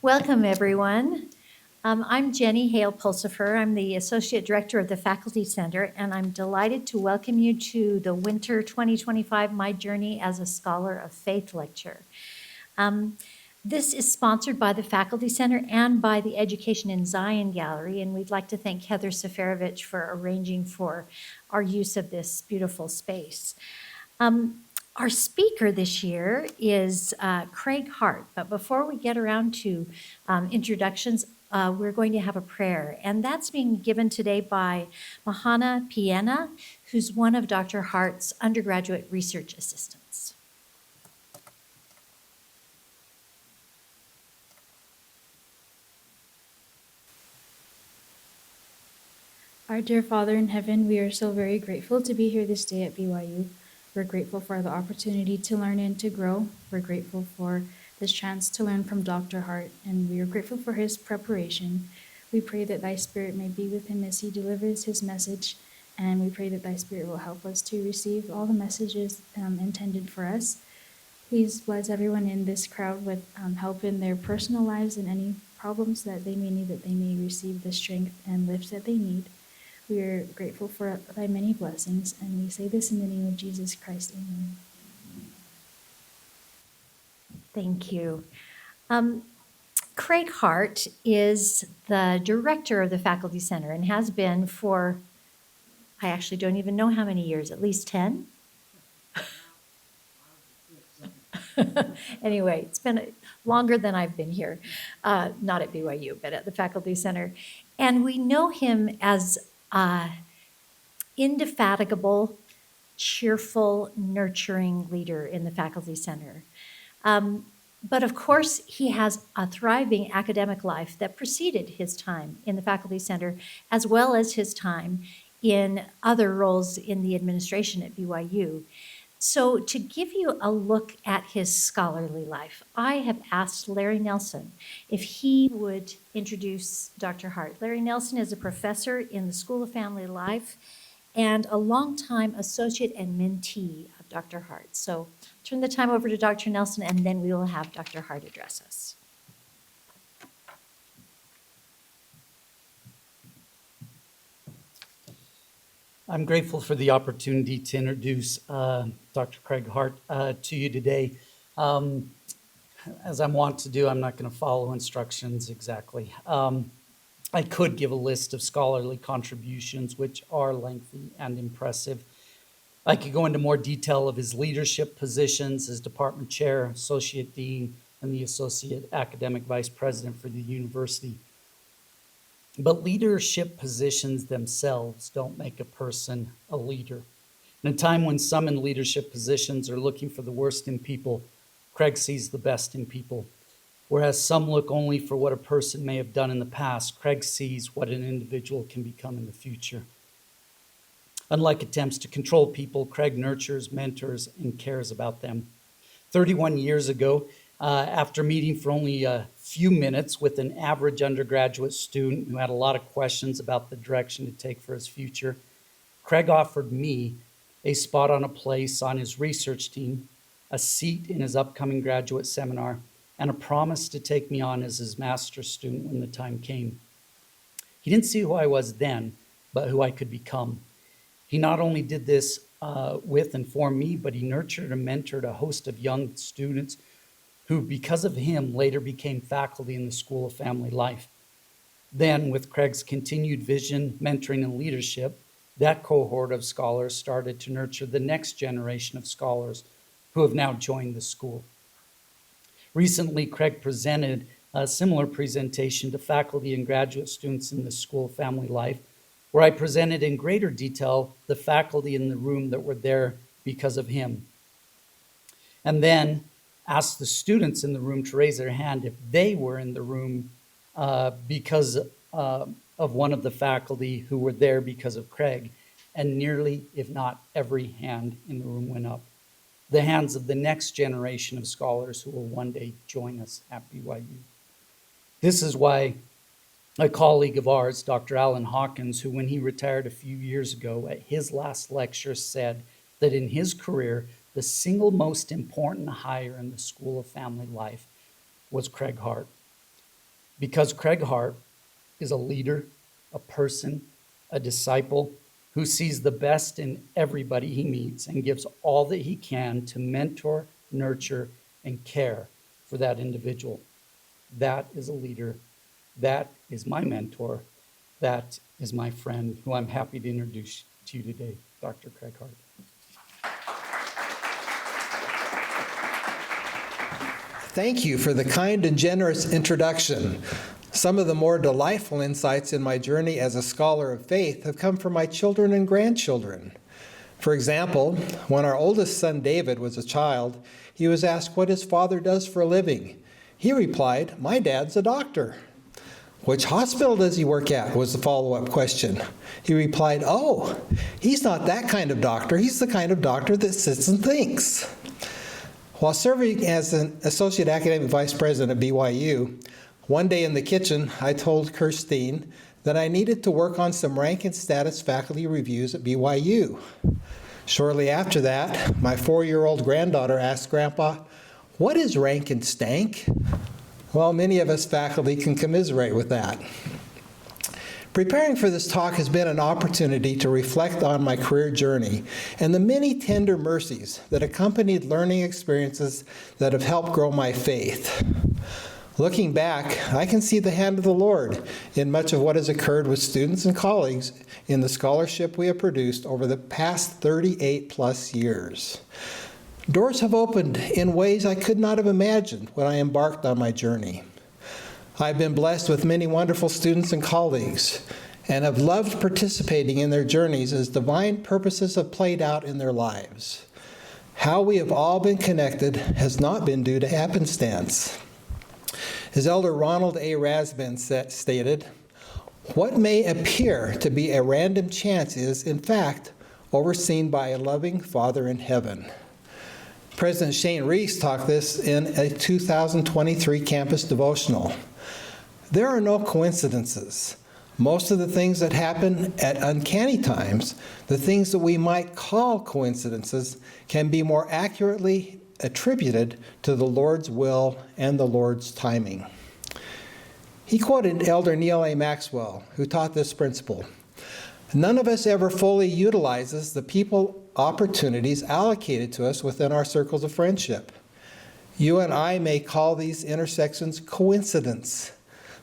Welcome, everyone. I'm Jenny Hale-Pulsifer. I'm the Associate Director of the Faculty Center, and I'm delighted to welcome you to the Winter 2025 My Journey as a Scholar of Faith lecture. This is sponsored by the Faculty Center and by the Education in Zion Gallery, and we'd like to thank Heather Seferovich for arranging for our use of this beautiful space. Our speaker this year is Craig Hart, but before we get around to introductions, we're going to have a prayer, and that's being given today by Mahana Piena, who's one of Dr. Hart's undergraduate research assistants. Our dear Father in heaven, we are so very grateful to be here this day at BYU. We're grateful for the opportunity to learn and to grow. We're grateful for this chance to learn from Dr. Hart, and we are grateful for his preparation. We pray that thy Spirit may be with him as he delivers his message, and we pray that thy Spirit will help us to receive all the messages intended for us. Please bless everyone in this crowd with help in their personal lives and any problems that they may need, that they may receive the strength and lift that they need. We are grateful for thy many blessings, and we say this in the name of Jesus Christ. Amen. Thank you. Craig Hart is the director of the Faculty Center and has been for, I actually don't even know how many years, at least 10? Anyway, it's been longer than I've been here, not at BYU, but at the Faculty Center. And we know him as indefatigable, cheerful, nurturing leader in the Faculty Center. But of course, he has a thriving academic life that preceded his time in the Faculty Center, as well as his time in other roles in the administration at BYU. So to give you a look at his scholarly life, I have asked Larry Nelson if he would introduce Dr. Hart. Larry Nelson is a professor in the School of Family Life and a longtime associate and mentee of Dr. Hart. So turn the time over to Dr. Nelson, and then we will have Dr. Hart address us. I'm grateful for the opportunity to introduce Dr. Craig Hart to you today. As I'm wont to do, I'm not going to follow instructions exactly. I could give a list of scholarly contributions, which are lengthy and impressive. I could go into more detail of his leadership positions as department chair, associate dean, and the associate academic vice president for the university. But leadership positions themselves don't make a person a leader. In a time when some in leadership positions are looking for the worst in people, Craig sees the best in people. Whereas some look only for what a person may have done in the past, Craig sees what an individual can become in the future. Unlike attempts to control people, Craig nurtures, mentors, and cares about them. 31 years ago, after meeting for only a few minutes with an average undergraduate student who had a lot of questions about the direction to take for his future, Craig offered me a spot on a place on his research team, a seat in his upcoming graduate seminar, and a promise to take me on as his master's student when the time came. He didn't see who I was then, but who I could become. He not only did this with and for me, but he nurtured and mentored a host of young students who, because of him, later became faculty in the School of Family Life. Then, with Craig's continued vision, mentoring, and leadership, that cohort of scholars started to nurture the next generation of scholars who have now joined the school. Recently, Craig presented a similar presentation to faculty and graduate students in the School of Family Life, where I presented in greater detail the faculty in the room that were there because of him. And then asked the students in the room to raise their hand if they were in the room because of one of the faculty who were there because of Craig. And nearly, if not every hand in the room went up. The hands of the next generation of scholars who will one day join us at BYU. This is why A colleague of ours, Dr. Alan Hawkins, who when he retired a few years ago at his last lecture said that in his career, the single most important hire in the School of Family Life was Craig Hart. Because Craig Hart is a leader, a person, a disciple who sees the best in everybody he meets and gives all that he can to mentor, nurture, and care for that individual. That is a leader. That is my mentor. That is my friend, who I'm happy to introduce to you today, Dr. Craig Hart. Thank you for the kind and generous introduction. Some of the more delightful insights in my journey as a scholar of faith have come from my children and grandchildren. For example, when our oldest son David was a child, he was asked what his father does for a living. He replied, "My dad's a doctor." "Which hospital does he work at?" was the follow-up question. He replied, "Oh, he's not that kind of doctor. He's the kind of doctor that sits and thinks." While serving as an associate academic vice president at BYU, one day in the kitchen, I told Kirstine that I needed to work on some rank and status faculty reviews at BYU. Shortly after that, my 4-year-old granddaughter asked Grandpa, "What is rank and stank?" Well, many of us faculty can commiserate with that. Preparing for this talk has been an opportunity to reflect on my career journey and the many tender mercies that accompanied learning experiences that have helped grow my faith. Looking back, I can see the hand of the Lord in much of what has occurred with students and colleagues in the scholarship we have produced over the past 38 plus years. Doors have opened in ways I could not have imagined when I embarked on my journey. I've been blessed with many wonderful students and colleagues and have loved participating in their journeys as divine purposes have played out in their lives. How we have all been connected has not been due to happenstance. As Elder Ronald A. Rasband stated, "What may appear to be a random chance is, in fact, overseen by a loving Father in heaven." President Shane Reese taught this in a 2023 campus devotional. There are no coincidences. Most of the things that happen at uncanny times, the things that we might call coincidences, can be more accurately attributed to the Lord's will and the Lord's timing. He quoted Elder Neil A. Maxwell, who taught this principle. None of us ever fully utilizes the people opportunities allocated to us within our circles of friendship. You and I may call these intersections coincidence.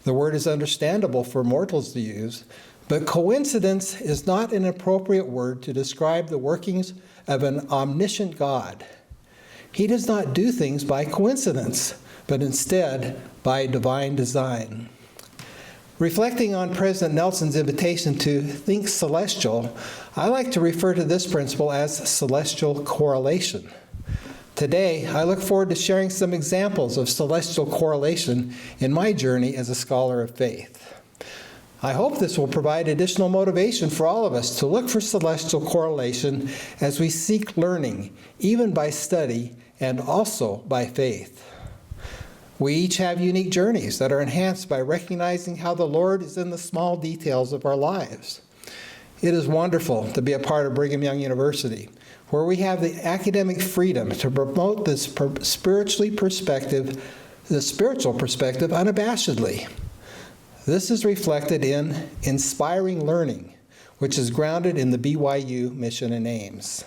The word is understandable for mortals to use, but coincidence is not an appropriate word to describe the workings of an omniscient God. He does not do things by coincidence, but instead by divine design. Reflecting on President Nelson's invitation to think celestial, I like to refer to this principle as celestial correlation. Today, I look forward to sharing some examples of celestial correlation in my journey as a scholar of faith. I hope this will provide additional motivation for all of us to look for celestial correlation as we seek learning, even by study and also by faith. We each have unique journeys that are enhanced by recognizing how the Lord is in the small details of our lives. It is wonderful to be a part of Brigham Young University, where we have the academic freedom to promote this spiritual perspective unabashedly. This is reflected in inspiring learning, which is grounded in the BYU mission and aims.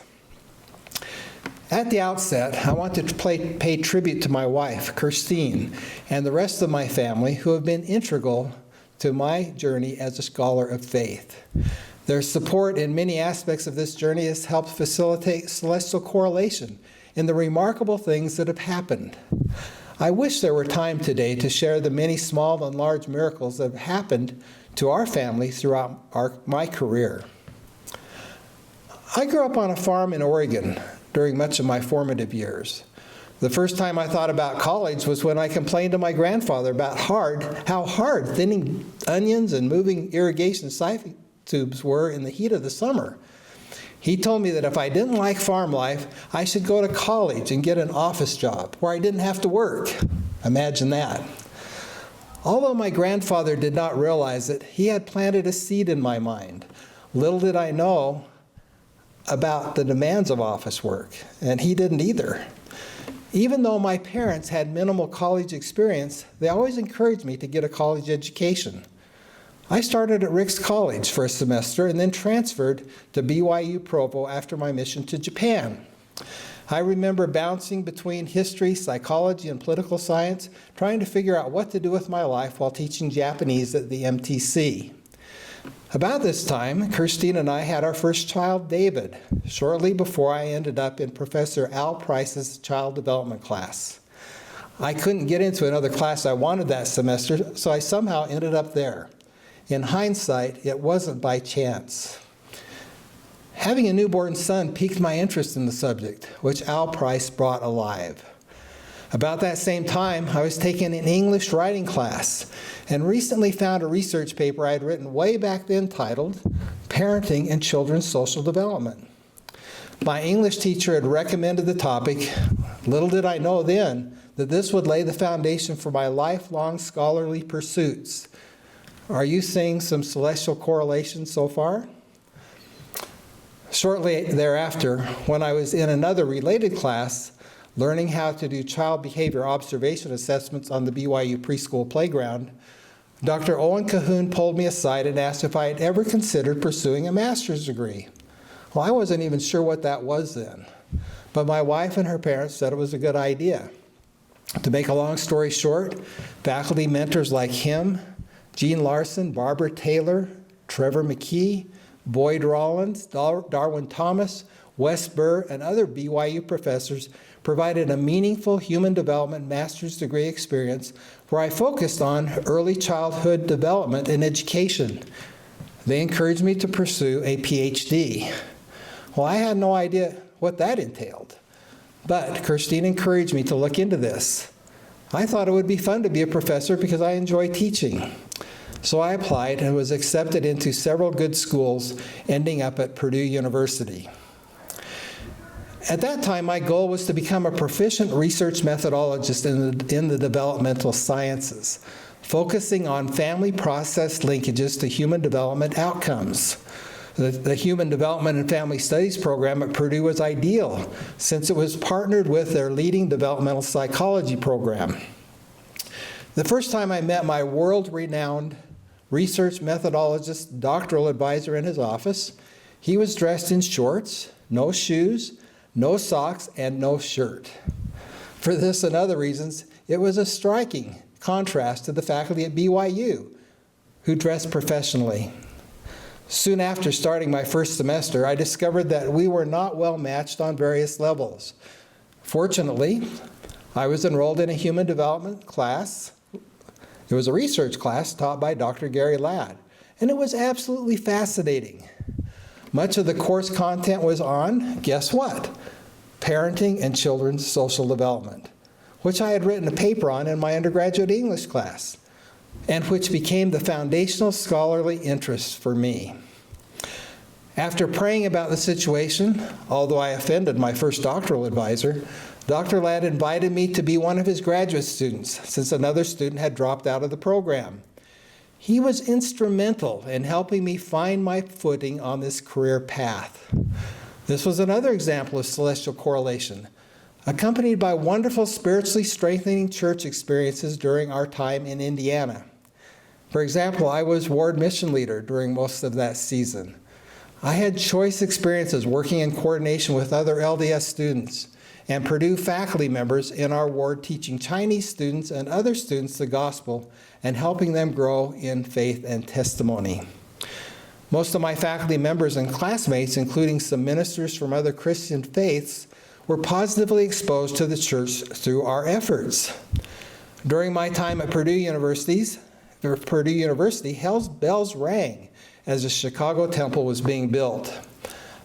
At the outset, I want to pay tribute to my wife, Kirstine, and the rest of my family who have been integral to my journey as a scholar of faith. Their support in many aspects of this journey has helped facilitate celestial correlation in the remarkable things that have happened. I wish there were time today to share the many small and large miracles that have happened to our family throughout my career. I grew up on a farm in Oregon during much of my formative years. The first time I thought about college was when I complained to my grandfather about how hard thinning onions and moving irrigation siphon tubes were in the heat of the summer. He told me that if I didn't like farm life, I should go to college and get an office job where I didn't have to work. Imagine that. Although my grandfather did not realize it, he had planted a seed in my mind. Little did I know about the demands of office work, and he didn't either. Even though my parents had minimal college experience, they always encouraged me to get a college education. I started at Ricks College for a semester and then transferred to BYU Provo after my mission to Japan. I remember bouncing between history, psychology, and political science, trying to figure out what to do with my life while teaching Japanese at the MTC. About this time, Kirstine and I had our first child, David, shortly before I ended up in Professor Al Price's child development class. I couldn't get into another class I wanted that semester, so I somehow ended up there. In hindsight, it wasn't by chance. Having a newborn son piqued my interest in the subject, which Al Price brought alive. About that same time, I was taking an English writing class and recently found a research paper I had written way back then titled Parenting and Children's Social Development. My English teacher had recommended the topic. Little did I know then that this would lay the foundation for my lifelong scholarly pursuits. Are you seeing some celestial correlations so far? Shortly thereafter, when I was in another related class, learning how to do child behavior observation assessments on the BYU preschool playground, Dr. Owen Cahoon pulled me aside and asked if I had ever considered pursuing a master's degree. Well, I wasn't even sure what that was then, but my wife and her parents said it was a good idea. To make a long story short, faculty mentors like him, Gene Larson, Barbara Taylor, Trevor McKee, Boyd Rollins, Darwin Thomas, Wes Burr, and other BYU professors provided a meaningful human development master's degree experience where I focused on early childhood development and education. They encouraged me to pursue a PhD. Well, I had no idea what that entailed, but Kirstine encouraged me to look into this. I thought it would be fun to be a professor because I enjoy teaching. So I applied and was accepted into several good schools, ending up at Purdue University. At that time, my goal was to become a proficient research methodologist in the developmental sciences, focusing on family process linkages to human development outcomes. The Human Development and Family Studies program at Purdue was ideal since it was partnered with their leading developmental psychology program. The first time I met my world-renowned research methodologist, doctoral advisor in his office, he was dressed in shorts, no shoes, no socks, and no shirt. For this and other reasons, it was a striking contrast to the faculty at BYU, who dressed professionally. Soon after starting my first semester, I discovered that we were not well matched on various levels. Fortunately, I was enrolled in a human development class. It was a research class taught by Dr. Gary Ladd, and it was absolutely fascinating. Much of the course content was on, guess what? Parenting and children's social development, which I had written a paper on in my undergraduate English class, and which became the foundational scholarly interest for me. After praying about the situation, although I offended my first doctoral advisor, Dr. Ladd invited me to be one of his graduate students since another student had dropped out of the program. He was instrumental in helping me find my footing on this career path. This was another example of celestial correlation, accompanied by wonderful spiritually strengthening church experiences during our time in Indiana. For example, I was ward mission leader during most of that season. I had choice experiences working in coordination with other LDS students and Purdue faculty members in our ward teaching Chinese students and other students the gospel and helping them grow in faith and testimony. Most of my faculty members and classmates, including some ministers from other Christian faiths, were positively exposed to the church through our efforts. During my time at Purdue University, hell's bells rang as the Chicago Temple was being built.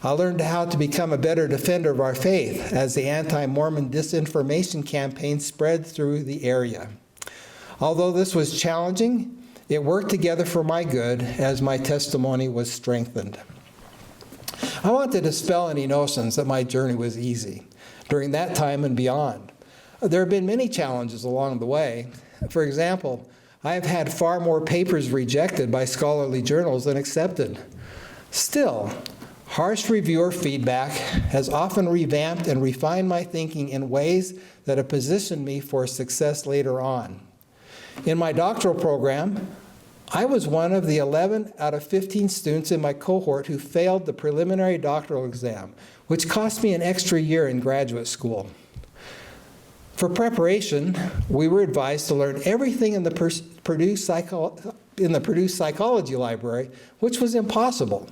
I learned how to become a better defender of our faith as the anti-Mormon disinformation campaign spread through the area. Although this was challenging, it worked together for my good as my testimony was strengthened. I want to dispel any notions that my journey was easy during that time and beyond. There have been many challenges along the way. For example, I have had far more papers rejected by scholarly journals than accepted. Still, harsh reviewer feedback has often revamped and refined my thinking in ways that have positioned me for success later on. In my doctoral program, I was one of the 11 out of 15 students in my cohort who failed the preliminary doctoral exam, which cost me an extra year in graduate school. For preparation, we were advised to learn everything in the Purdue Psychology Library, which was impossible.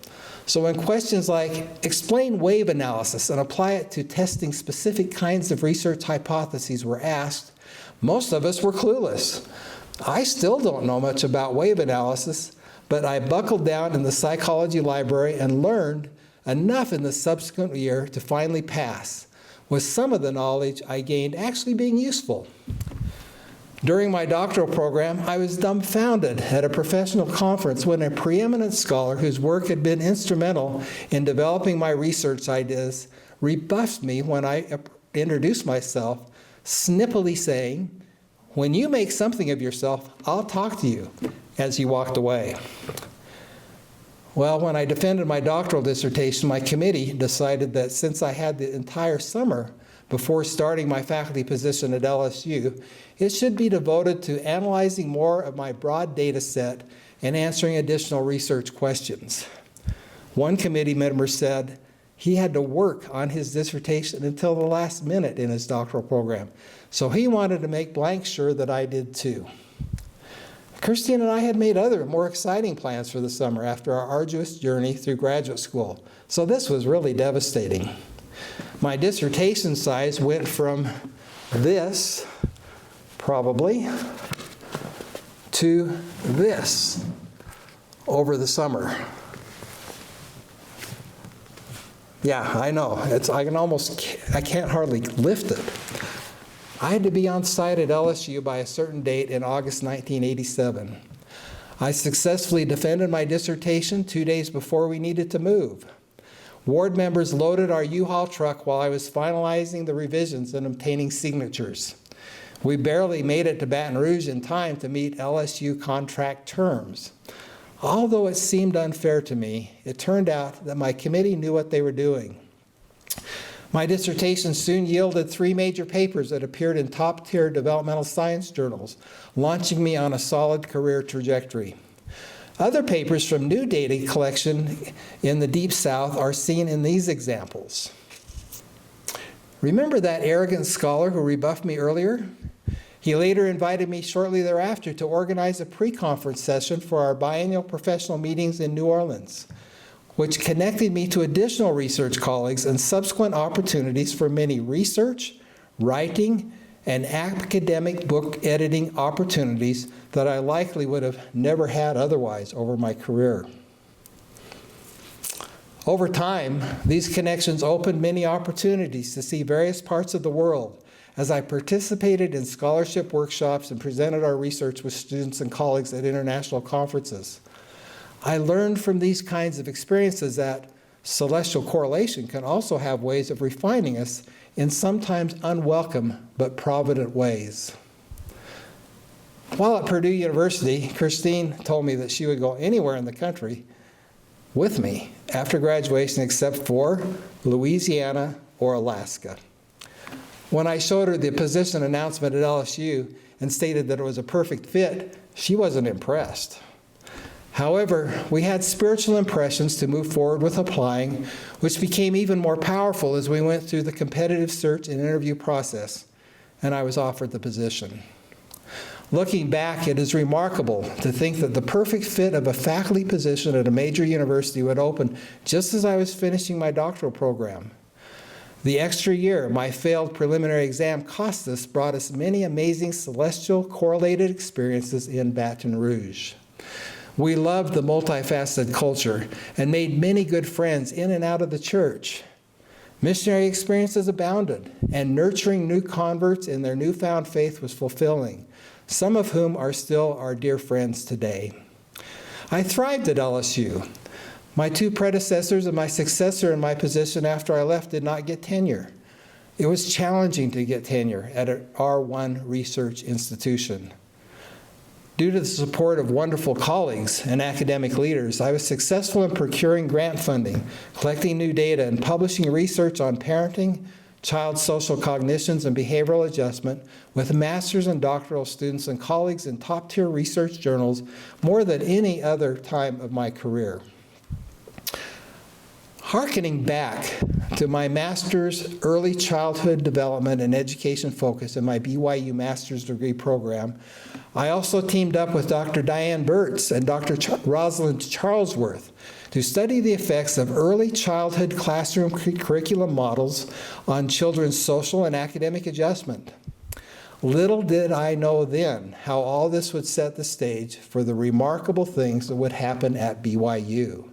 So when questions like, explain wave analysis and apply it to testing specific kinds of research hypotheses were asked, most of us were clueless. I still don't know much about wave analysis, but I buckled down in the psychology library and learned enough in the subsequent year to finally pass, with some of the knowledge I gained actually being useful. During my doctoral program, I was dumbfounded at a professional conference when a preeminent scholar whose work had been instrumental in developing my research ideas rebuffed me when I introduced myself, snippily saying, "When you make something of yourself, I'll talk to you," as he walked away. Well, when I defended my doctoral dissertation, my committee decided that since I had the entire summer before starting my faculty position at LSU, it should be devoted to analyzing more of my broad data set and answering additional research questions. One committee member said he had to work on his dissertation until the last minute in his doctoral program, so he wanted to make blank sure that I did too. Christine and I had made other, more exciting plans for the summer after our arduous journey through graduate school, so this was really devastating. My dissertation size went from this, probably, to this over the summer. Yeah, I know. I can't hardly lift it. I had to be on site at LSU by a certain date in August 1987. I successfully defended my dissertation 2 days before we needed to move. Ward members loaded our U-Haul truck while I was finalizing the revisions and obtaining signatures. We barely made it to Baton Rouge in time to meet LSU contract terms. Although it seemed unfair to me, it turned out that my committee knew what they were doing. My dissertation soon yielded 3 major papers that appeared in top-tier developmental science journals, launching me on a solid career trajectory. Other papers from new data collection in the Deep South are seen in these examples. Remember that arrogant scholar who rebuffed me earlier? He later invited me shortly thereafter to organize a pre-conference session for our biennial professional meetings in New Orleans, which connected me to additional research colleagues and subsequent opportunities for many research, writing, and academic book editing opportunities that I likely would have never had otherwise over my career. Over time, these connections opened many opportunities to see various parts of the world as I participated in scholarship workshops and presented our research with students and colleagues at international conferences. I learned from these kinds of experiences that celestial correlation can also have ways of refining us in sometimes unwelcome but provident ways. While at Purdue University, Christine told me that she would go anywhere in the country with me after graduation except for Louisiana or Alaska. When I showed her the position announcement at LSU and stated that it was a perfect fit, she wasn't impressed. However, we had spiritual impressions to move forward with applying, which became even more powerful as we went through the competitive search and interview process, and I was offered the position. Looking back, it is remarkable to think that the perfect fit of a faculty position at a major university would open just as I was finishing my doctoral program. The extra year my failed preliminary exam cost us brought us many amazing celestial correlated experiences in Baton Rouge. We loved the multifaceted culture and made many good friends in and out of the church. Missionary experiences abounded, and nurturing new converts in their newfound faith was fulfilling, some of whom are still our dear friends today. I thrived at LSU. My 2 predecessors and my successor in my position after I left did not get tenure. It was challenging to get tenure at an R1 research institution. Due to the support of wonderful colleagues and academic leaders, I was successful in procuring grant funding, collecting new data, and publishing research on parenting, child social cognitions, and behavioral adjustment with master's and doctoral students and colleagues in top-tier research journals more than any other time of my career. Harkening back to my master's early childhood development and education focus in my BYU master's degree program, I also teamed up with Dr. Diane Burtz and Dr. Rosalind Charlesworth to study the effects of early childhood classroom curriculum models on children's social and academic adjustment. Little did I know then how all this would set the stage for the remarkable things that would happen at BYU.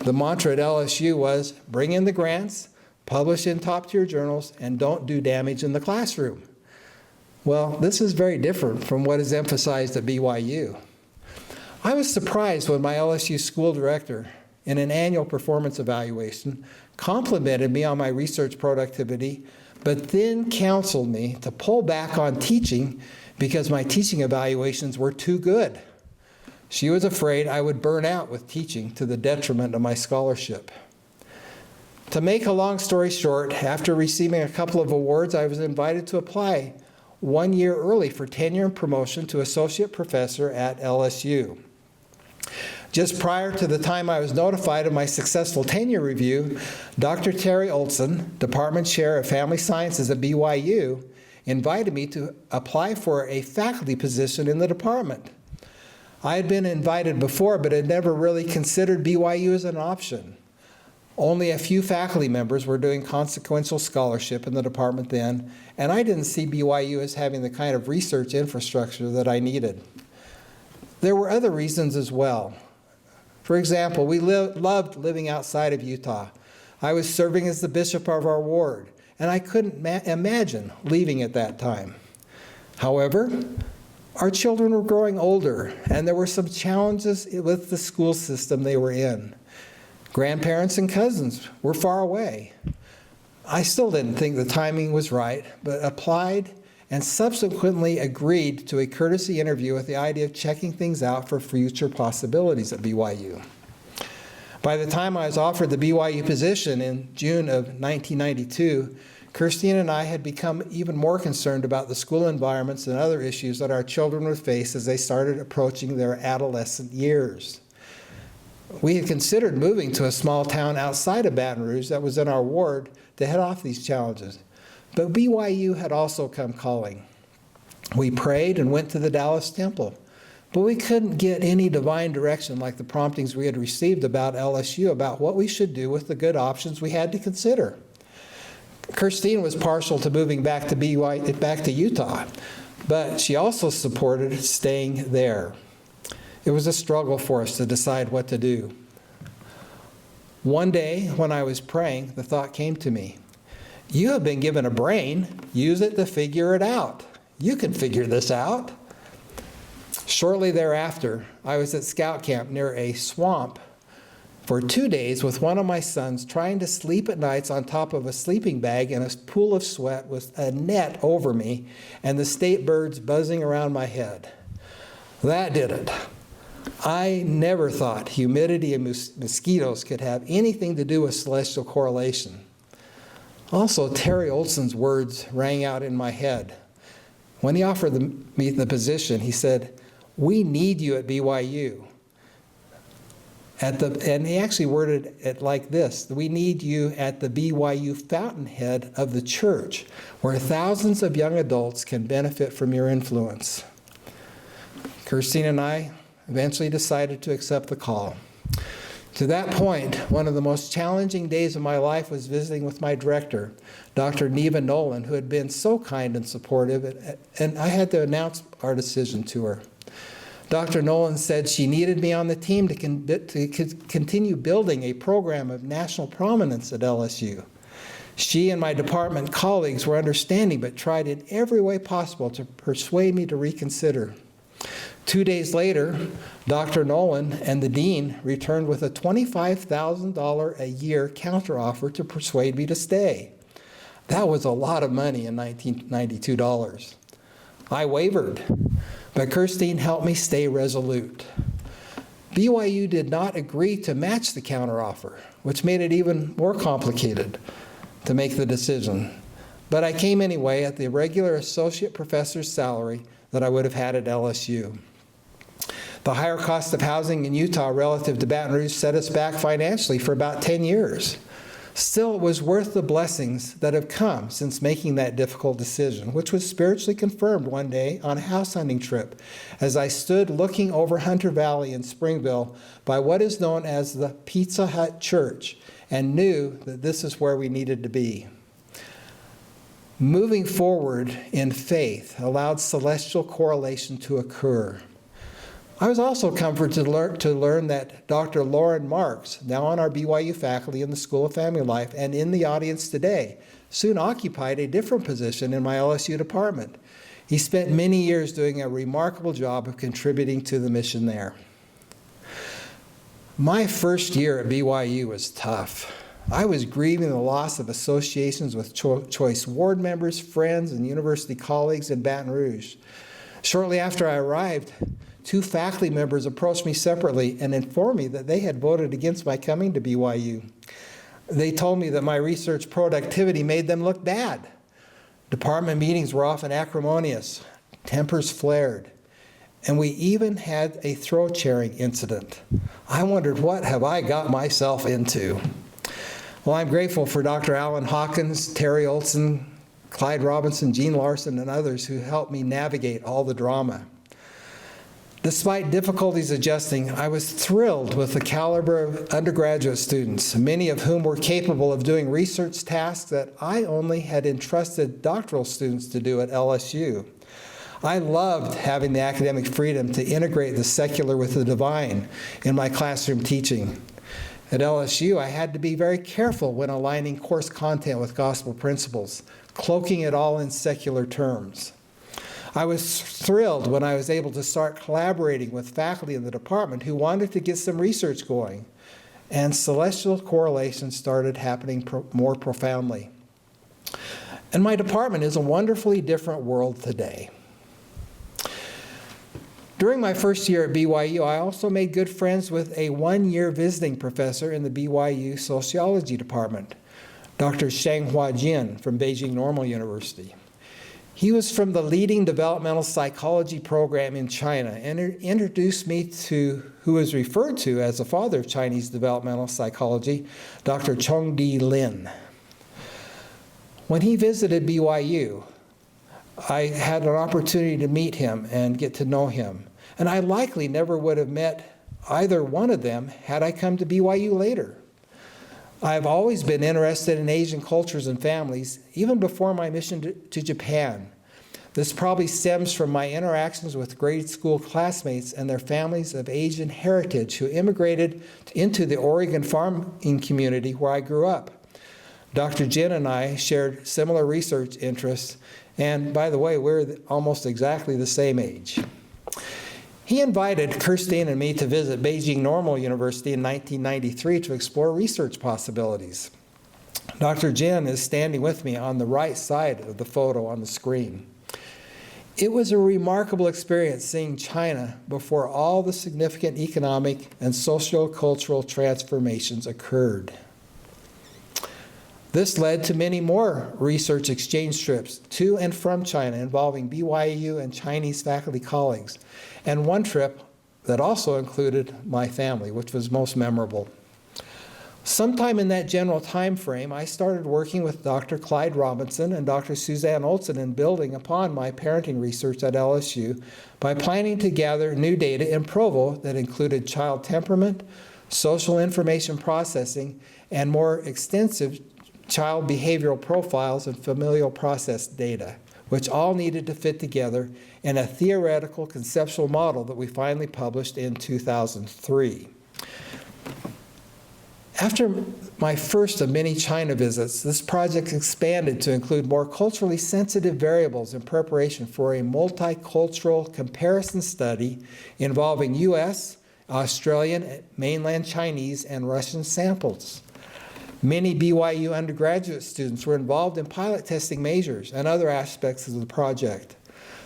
The mantra at LSU was, bring in the grants, publish in top-tier journals, and don't do damage in the classroom. Well, this is very different from what is emphasized at BYU. I was surprised when my LSU school director, in an annual performance evaluation, complimented me on my research productivity, but then counseled me to pull back on teaching because my teaching evaluations were too good. She was afraid I would burn out with teaching to the detriment of my scholarship. To make a long story short, after receiving a couple of awards, I was invited to apply 1 year early for tenure and promotion to associate professor at LSU. Just prior to the time I was notified of my successful tenure review, Dr. Terry Olson, Department Chair of Family Sciences at BYU, invited me to apply for a faculty position in the department. I had been invited before, but had never really considered BYU as an option. Only a few faculty members were doing consequential scholarship in the department then, and I didn't see BYU as having the kind of research infrastructure that I needed. There were other reasons as well. For example, we loved living outside of Utah. I was serving as the bishop of our ward, and I couldn't imagine leaving at that time. However, our children were growing older, and there were some challenges with the school system they were in. Grandparents and cousins were far away. I still didn't think the timing was right, but applied and subsequently agreed to a courtesy interview with the idea of checking things out for future possibilities at BYU. By the time I was offered the BYU position in June of 1992, Kirstine and I had become even more concerned about the school environments and other issues that our children would face as they started approaching their adolescent years. We had considered moving to a small town outside of Baton Rouge that was in our ward to head off these challenges. But BYU had also come calling. We prayed and went to the Dallas Temple, but we couldn't get any divine direction like the promptings we had received about LSU about what we should do with the good options we had to consider. Kirstine was partial to moving back to Utah, but she also supported staying there. It was a struggle for us to decide what to do. One day, when I was praying, the thought came to me, you have been given a brain, use it to figure it out. You can figure this out. Shortly thereafter, I was at scout camp near a swamp for 2 days with one of my sons trying to sleep at nights on top of a sleeping bag in a pool of sweat with a net over me and the state birds buzzing around my head. That did it. I never thought humidity and mosquitoes could have anything to do with celestial correlation. Also, Terry Olson's words rang out in my head. When he offered me the position, he said, "We need you at BYU." And he actually worded it like this: we need you at the BYU fountainhead of the church, where thousands of young adults can benefit from your influence. Kirstine and I eventually decided to accept the call. To that point, one of the most challenging days of my life was visiting with my director, Dr. Neva Nolan, who had been so kind and supportive, and I had to announce our decision to her. Dr. Nolan said she needed me on the team to continue building a program of national prominence at LSU. She and my department colleagues were understanding, but tried in every way possible to persuade me to reconsider. 2 days later, Dr. Nolan and the dean returned with a $25,000 a year counteroffer to persuade me to stay. That was a lot of money in $1992. I wavered, but Kirstine helped me stay resolute. BYU did not agree to match the counteroffer, which made it even more complicated to make the decision. But I came anyway at the regular associate professor's salary that I would have had at LSU. The higher cost of housing in Utah relative to Baton Rouge set us back financially for about 10 years. Still, it was worth the blessings that have come since making that difficult decision, which was spiritually confirmed one day on a house hunting trip as I stood looking over Hunter Valley in Springville by what is known as the Pizza Hut Church and knew that this is where we needed to be. Moving forward in faith allowed celestial correlation to occur. I was also comforted to learn that Dr. Lauren Marks, now on our BYU faculty in the School of Family Life and in the audience today, soon occupied a different position in my LSU department. He spent many years doing a remarkable job of contributing to the mission there. My first year at BYU was tough. I was grieving the loss of associations with choice ward members, friends, and university colleagues in Baton Rouge. Shortly after I arrived, 2 faculty members approached me separately and informed me that they had voted against my coming to BYU. They told me that my research productivity made them look bad. Department meetings were often acrimonious, tempers flared, and we even had a throw-chairing incident. I wondered, what have I got myself into? Well, I'm grateful for Dr. Alan Hawkins, Terry Olson, Clyde Robinson, Gene Larson, and others who helped me navigate all the drama. Despite difficulties adjusting, I was thrilled with the caliber of undergraduate students, many of whom were capable of doing research tasks that I only had entrusted doctoral students to do at LSU. I loved having the academic freedom to integrate the secular with the divine in my classroom teaching. At LSU, I had to be very careful when aligning course content with gospel principles, cloaking it all in secular terms. I was thrilled when I was able to start collaborating with faculty in the department who wanted to get some research going, and celestial correlation started happening more profoundly. And my department is a wonderfully different world today. During my first year at BYU, I also made good friends with a one-year visiting professor in the BYU sociology department, Dr. Shanghua Jin from Beijing Normal University. He was from the leading developmental psychology program in China and introduced me to who is referred to as the father of Chinese developmental psychology, Dr. Chongdi Lin. When he visited BYU, I had an opportunity to meet him and get to know him. And I likely never would have met either one of them had I come to BYU later. I've always been interested in Asian cultures and families, even before my mission to Japan. This probably stems from my interactions with grade school classmates and their families of Asian heritage who immigrated into the Oregon farming community where I grew up. Dr. Jin and I shared similar research interests, and by the way, we're almost exactly the same age. He invited Kirstine and me to visit Beijing Normal University in 1993 to explore research possibilities. Dr. Jin is standing with me on the right side of the photo on the screen. It was a remarkable experience seeing China before all the significant economic and socio-cultural transformations occurred. This led to many more research exchange trips to and from China involving BYU and Chinese faculty colleagues, and one trip that also included my family, which was most memorable. Sometime in that general time frame, I started working with Dr. Clyde Robinson and Dr. Suzanne Olson in building upon my parenting research at LSU by planning to gather new data in Provo that included child temperament, social information processing, and more extensive child behavioral profiles and familial process data, which all needed to fit together in a theoretical conceptual model that we finally published in 2003. After my first of many China visits, this project expanded to include more culturally sensitive variables in preparation for a multicultural comparison study involving US, Australian, mainland Chinese, and Russian samples. Many BYU undergraduate students were involved in pilot testing measures and other aspects of the project.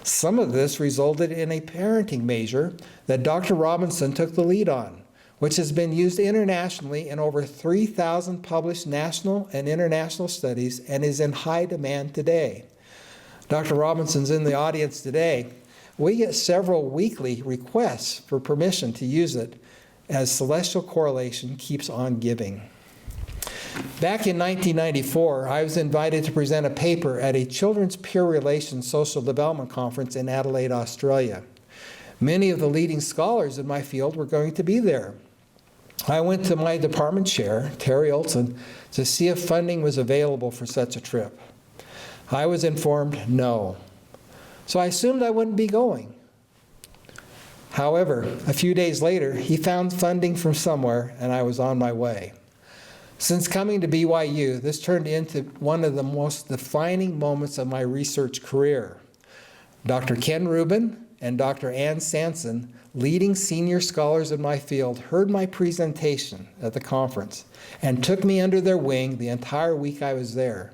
Some of this resulted in a parenting measure that Dr. Robinson took the lead on, which has been used internationally in over 3,000 published national and international studies and is in high demand today. Dr. Robinson's in the audience today. We get several weekly requests for permission to use it as celestial correlation keeps on giving. Back in 1994, I was invited to present a paper at a Children's Peer Relations Social Development Conference in Adelaide, Australia. Many of the leading scholars in my field were going to be there. I went to my department chair, Terry Olson, to see if funding was available for such a trip. I was informed no. So I assumed I wouldn't be going. However, a few days later, he found funding from somewhere, and I was on my way. Since coming to BYU, this turned into one of the most defining moments of my research career. Dr. Ken Rubin and Dr. Ann Sanson, leading senior scholars in my field, heard my presentation at the conference and took me under their wing the entire week I was there.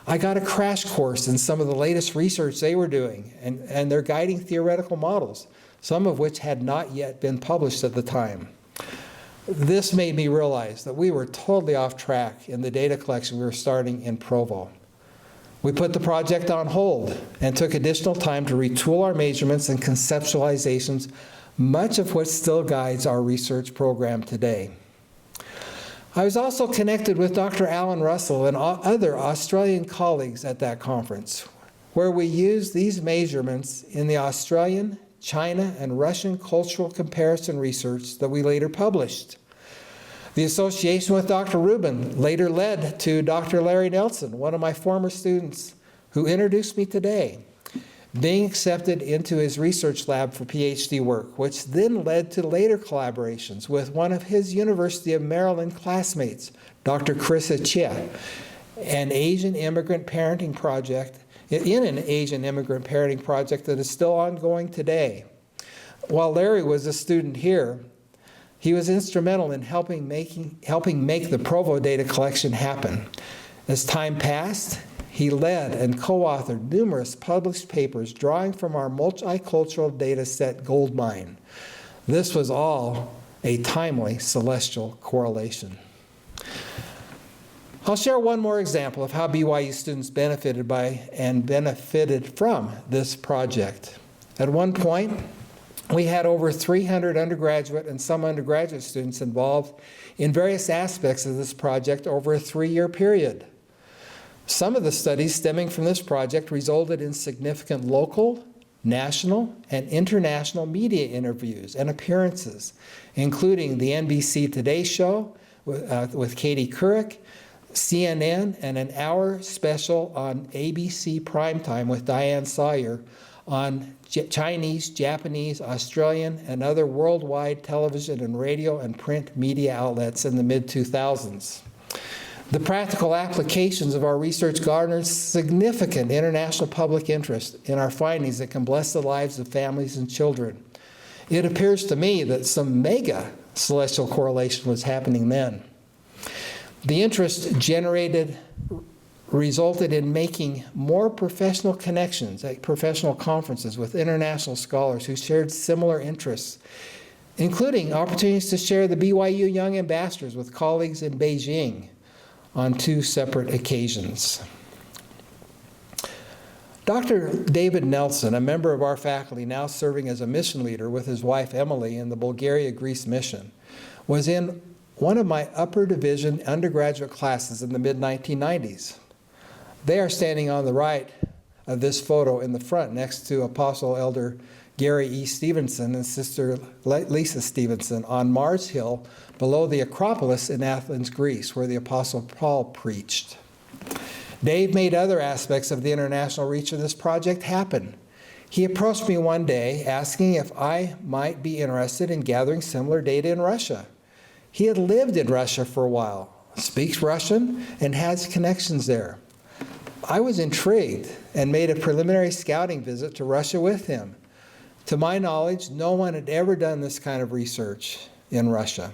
I got a crash course in some of the latest research they were doing and their guiding theoretical models, some of which had not yet been published at the time. This made me realize that we were totally off track in the data collection we were starting in Provo. We put the project on hold and took additional time to retool our measurements and conceptualizations, much of which still guides our research program today. I was also connected with Dr. Alan Russell and other Australian colleagues at that conference, where we used these measurements in the Australian, China, and Russian cultural comparison research that we later published. The association with Dr. Rubin later led to Dr. Larry Nelson, one of my former students, who introduced me today, being accepted into his research lab for PhD work, which then led to later collaborations with one of his University of Maryland classmates, Dr. Carissa Chia, an Asian immigrant parenting project that is still ongoing today. While Larry was a student here, he was instrumental in helping make the Provo data collection happen. As time passed, he led and co-authored numerous published papers drawing from our multicultural data set goldmine. This was all a timely celestial correlation. I'll share one more example of how BYU students benefited by and benefited from this project. At one point, we had over 300 undergraduate and some undergraduate students involved in various aspects of this project over a 3-year period. Some of the studies stemming from this project resulted in significant local, national, and international media interviews and appearances, including the NBC Today Show with Katie Couric, CNN, and an hour special on ABC Primetime with Diane Sawyer on Chinese, Japanese, Australian, and other worldwide television and radio and print media outlets in the mid-2000s. The practical applications of our research garnered significant international public interest in our findings that can bless the lives of families and children. It appears to me that some mega celestial correlation was happening then. The interest resulted in making more professional connections at professional conferences with international scholars who shared similar interests, including opportunities to share the BYU Young Ambassadors with colleagues in Beijing on 2 separate occasions. Dr. David Nelson, a member of our faculty now serving as a mission leader with his wife Emily in the Bulgaria-Greece mission, was in one of my upper division undergraduate classes in the mid-1990s. They are standing on the right of this photo in the front next to Apostle Elder Gary E. Stevenson and Sister Lisa Stevenson on Mars Hill below the Acropolis in Athens, Greece, where the Apostle Paul preached. Dave made other aspects of the international reach of this project happen. He approached me one day asking if I might be interested in gathering similar data in Russia. He had lived in Russia for a while, speaks Russian, and has connections there. I was intrigued and made a preliminary scouting visit to Russia with him. To my knowledge, no one had ever done this kind of research in Russia.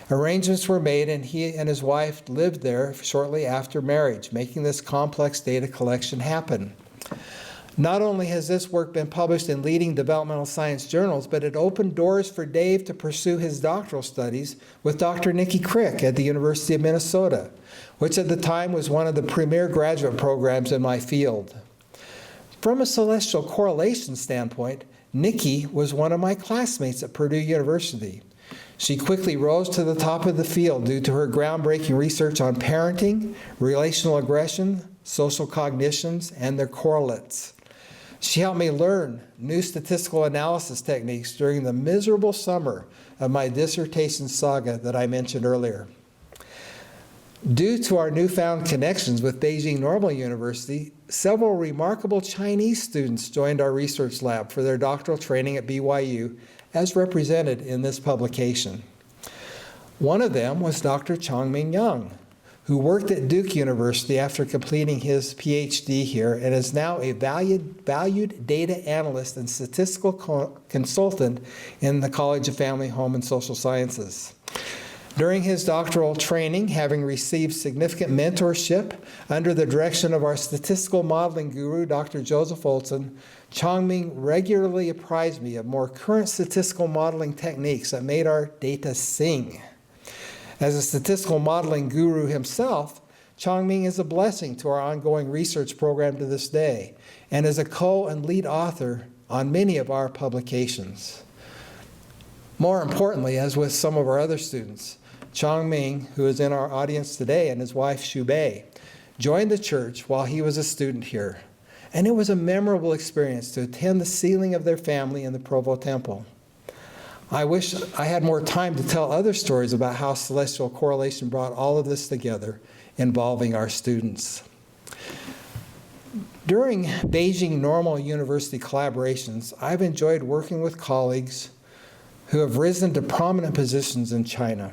Arrangements were made, and he and his wife lived there shortly after marriage, making this complex data collection happen. Not only has this work been published in leading developmental science journals, but it opened doors for Dave to pursue his doctoral studies with Dr. Nikki Crick at the University of Minnesota, which at the time was one of the premier graduate programs in my field. From a celestial correlation standpoint, Nikki was one of my classmates at Purdue University. She quickly rose to the top of the field due to her groundbreaking research on parenting, relational aggression, social cognitions, and their correlates. She helped me learn new statistical analysis techniques during the miserable summer of my dissertation saga that I mentioned earlier. Due to our newfound connections with Beijing Normal University, several remarkable Chinese students joined our research lab for their doctoral training at BYU, as represented in this publication. One of them was Dr. Chongming Yang, who worked at Duke University after completing his PhD here and is now a valued data analyst and statistical consultant in the College of Family, Home, and Social Sciences. During his doctoral training, having received significant mentorship under the direction of our statistical modeling guru, Dr. Joseph Olson, Chongming regularly apprised me of more current statistical modeling techniques that made our data sing. As a statistical modeling guru himself, Chongming is a blessing to our ongoing research program to this day, and is a co- and lead author on many of our publications. More importantly, as with some of our other students, Chongming, who is in our audience today, and his wife Xu Bei, joined the church while he was a student here, and it was a memorable experience to attend the sealing of their family in the Provo Temple. I wish I had more time to tell other stories about how celestial correlation brought all of this together involving our students. During Beijing Normal University collaborations, I've enjoyed working with colleagues who have risen to prominent positions in China.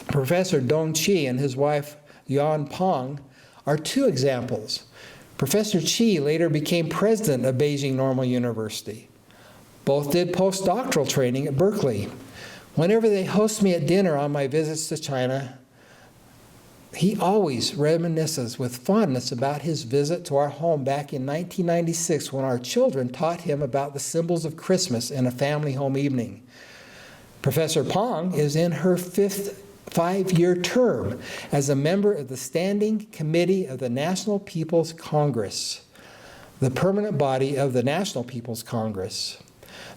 Professor Dong Qi and his wife Yuan Peng are two examples. Professor Qi later became president of Beijing Normal University. Both did postdoctoral training at Berkeley. Whenever they host me at dinner on my visits to China, he always reminisces with fondness about his visit to our home back in 1996 when our children taught him about the symbols of Christmas in a family home evening. Professor Peng is in her fifth five-year term as a member of the Standing Committee of the National People's Congress, the permanent body of the National People's Congress.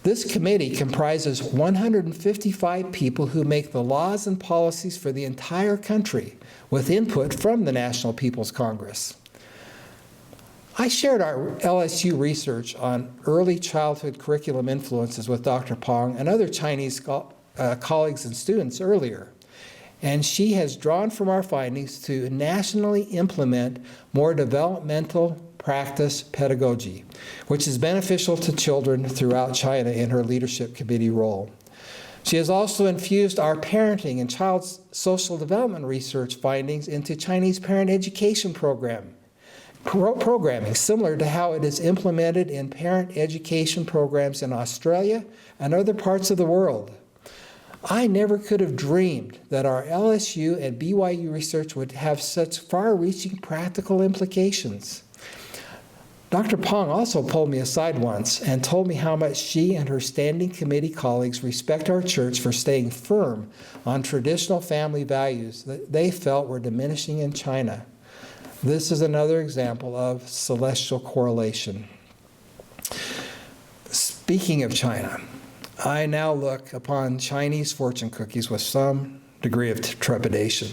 This committee comprises 155 people who make the laws and policies for the entire country with input from the National People's Congress. I shared our LSU research on early childhood curriculum influences with Dr. Peng and other Chinese colleagues and students earlier, and she has drawn from our findings to nationally implement more developmental practice pedagogy, which is beneficial to children throughout China in her leadership committee role. She has also infused our parenting and child social development research findings into Chinese parent education programming, similar to how it is implemented in parent education programs in Australia and other parts of the world. I never could have dreamed that our LSU and BYU research would have such far-reaching practical implications. Dr. Peng also pulled me aside once and told me how much she and her standing committee colleagues respect our church for staying firm on traditional family values that they felt were diminishing in China. This is another example of celestial correlation. Speaking of China, I now look upon Chinese fortune cookies with some degree of trepidation.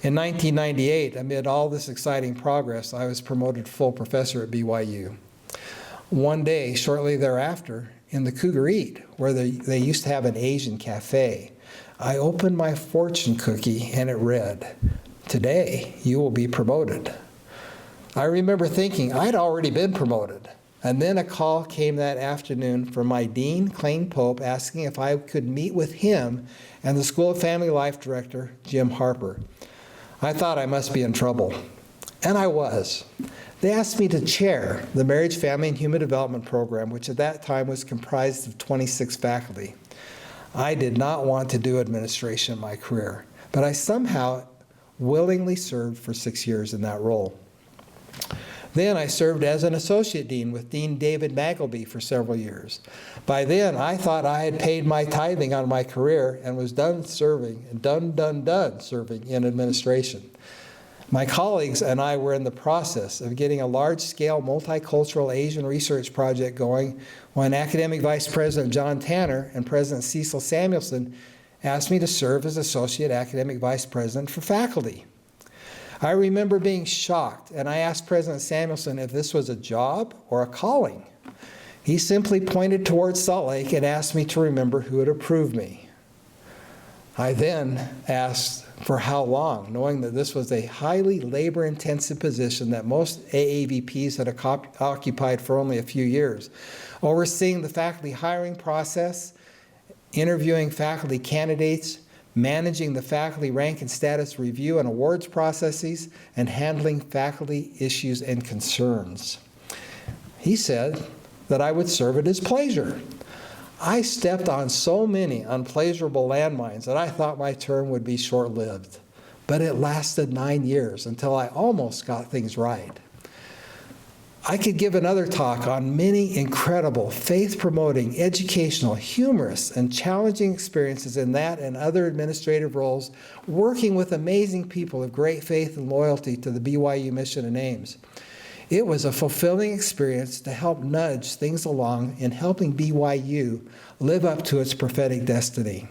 In 1998, amid all this exciting progress, I was promoted full professor at BYU. One day, shortly thereafter, in the Cougar Eat, where they used to have an Asian cafe, I opened my fortune cookie and it read, "Today, you will be promoted." I remember thinking I'd already been promoted. And then a call came that afternoon from my dean, Clayne Pope, asking if I could meet with him and the School of Family Life director, Jim Harper. I thought I must be in trouble, and I was. They asked me to chair the Marriage, Family, and Human Development program, which at that time was comprised of 26 faculty. I did not want to do administration in my career, but I somehow willingly served for 6 years in that role. Then I served as an associate dean with Dean David Magleby for several years. By then, I thought I had paid my tithing on my career and was done serving in administration. My colleagues and I were in the process of getting a large-scale multicultural Asian research project going when Academic Vice President John Tanner and President Cecil Samuelson asked me to serve as Associate Academic Vice President for faculty. I remember being shocked, and I asked President Samuelson if this was a job or a calling. He simply pointed towards Salt Lake and asked me to remember who had approved me. I then asked for how long, knowing that this was a highly labor-intensive position that most AAVPs had occupied for only a few years, overseeing the faculty hiring process, interviewing faculty candidates, managing the faculty rank and status review and awards processes, and handling faculty issues and concerns. He said that I would serve at his pleasure. I stepped on so many unpleasurable landmines that I thought my term would be short-lived, but it lasted 9 years until I almost got things right. I could give another talk on many incredible, faith-promoting, educational, humorous, and challenging experiences in that and other administrative roles, working with amazing people of great faith and loyalty to the BYU mission and aims. It was a fulfilling experience to help nudge things along in helping BYU live up to its prophetic destiny.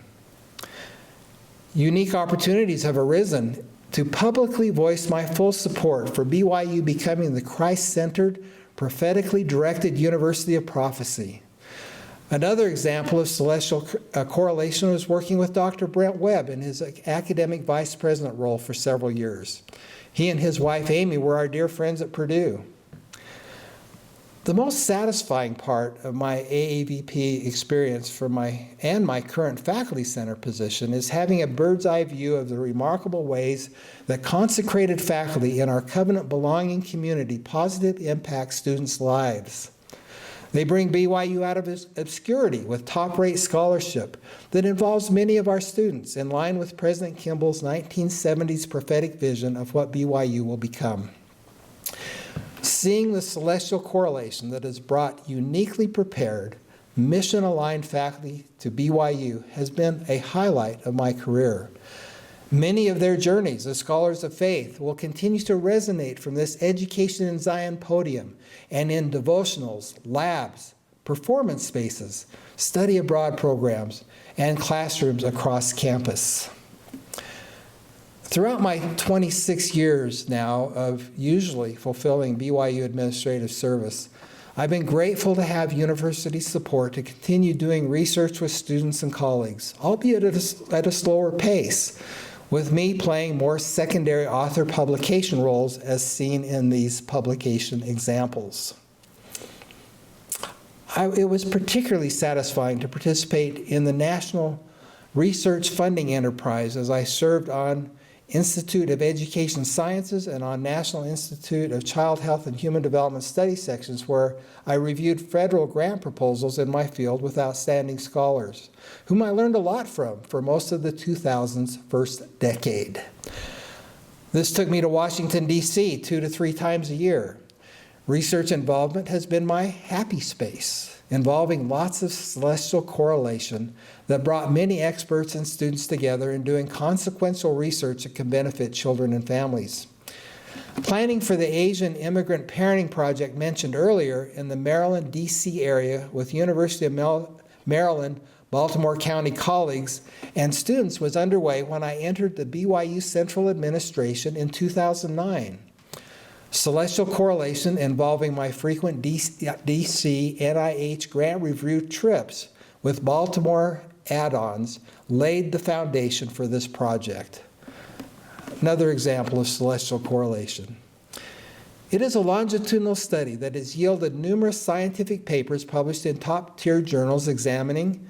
Unique opportunities have arisen to publicly voice my full support for BYU becoming the Christ-centered, prophetically directed University of Prophecy. Another example of celestial correlation was working with Dr. Brent Webb in his academic vice president role for several years. He and his wife Amy were our dear friends at Purdue. The most satisfying part of my AAVP experience and my current faculty center position is having a bird's eye view of the remarkable ways that consecrated faculty in our covenant belonging community positively impact students' lives. They bring BYU out of obscurity with top-rate scholarship that involves many of our students in line with President Kimball's 1970s prophetic vision of what BYU will become. Seeing the celestial correlation that has brought uniquely prepared, mission-aligned faculty to BYU has been a highlight of my career. Many of their journeys as scholars of faith will continue to resonate from this Education in Zion podium and in devotionals, labs, performance spaces, study abroad programs, and classrooms across campus. Throughout my 26 years now of usually fulfilling BYU administrative service, I've been grateful to have university support to continue doing research with students and colleagues, albeit at a slower pace, with me playing more secondary author publication roles as seen in these publication examples. It was particularly satisfying to participate in the National Research Funding Enterprise as I served on Institute of Education Sciences and on National Institute of Child Health and Human Development Study sections, where I reviewed federal grant proposals in my field with outstanding scholars, whom I learned a lot from for most of the 2000s first decade. This took me to Washington, D.C. 2 to 3 times a year. Research involvement has been my happy space, involving lots of celestial correlation that brought many experts and students together in doing consequential research that can benefit children and families. Planning for the Asian Immigrant Parenting Project mentioned earlier in the Maryland, D.C. area with University of Maryland, Baltimore County colleagues and students was underway when I entered the BYU Central Administration in 2009. Celestial correlation involving my frequent DC NIH grant review trips with Baltimore add-ons laid the foundation for this project. Another example of celestial correlation. It is a longitudinal study that has yielded numerous scientific papers published in top-tier journals examining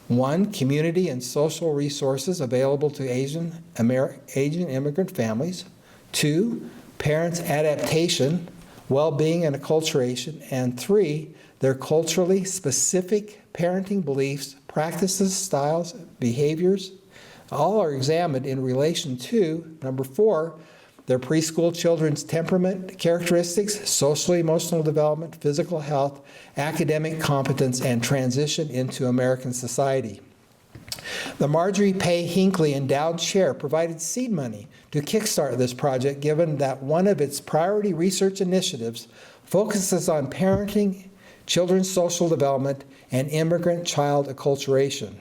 1. Community and social resources available to Asian immigrant families. 2. Parents' adaptation, well-being, and acculturation. And 3. Their culturally specific parenting beliefs, practices, styles, behaviors. All are examined in relation to, number 4, their preschool children's temperament characteristics, social emotional development, physical health, academic competence, and transition into American society. The Marjorie Pay Hinckley Endowed Chair provided seed money to kickstart this project, given that one of its priority research initiatives focuses on parenting, children's social development, and immigrant child acculturation.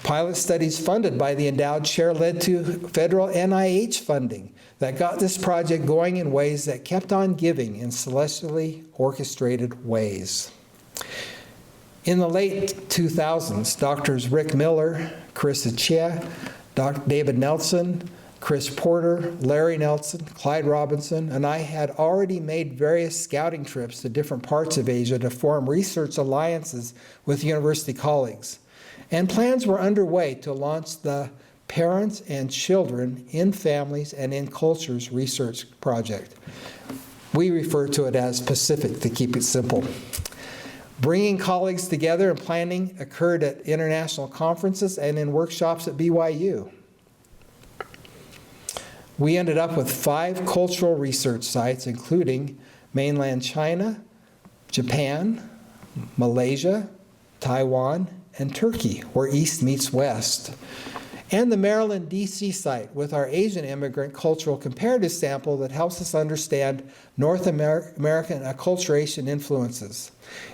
Pilot studies funded by the Endowed Chair led to federal NIH funding that got this project going in ways that kept on giving in celestially orchestrated ways. In the late 2000s, Doctors Rick Miller, Chris Achia, David Nelson, Chris Porter, Larry Nelson, Clyde Robinson, and I had already made various scouting trips to different parts of Asia to form research alliances with university colleagues. And plans were underway to launch the Parents and Children in Families and in Cultures Research Project. We refer to it as Pacific to keep it simple. Bringing colleagues together and planning occurred at international conferences and in workshops at BYU. We ended up with 5 cultural research sites, including mainland China, Japan, Malaysia, Taiwan, and Turkey, where East meets West. And the Maryland, D.C. site with our Asian immigrant cultural comparative sample that helps us understand North American acculturation influences.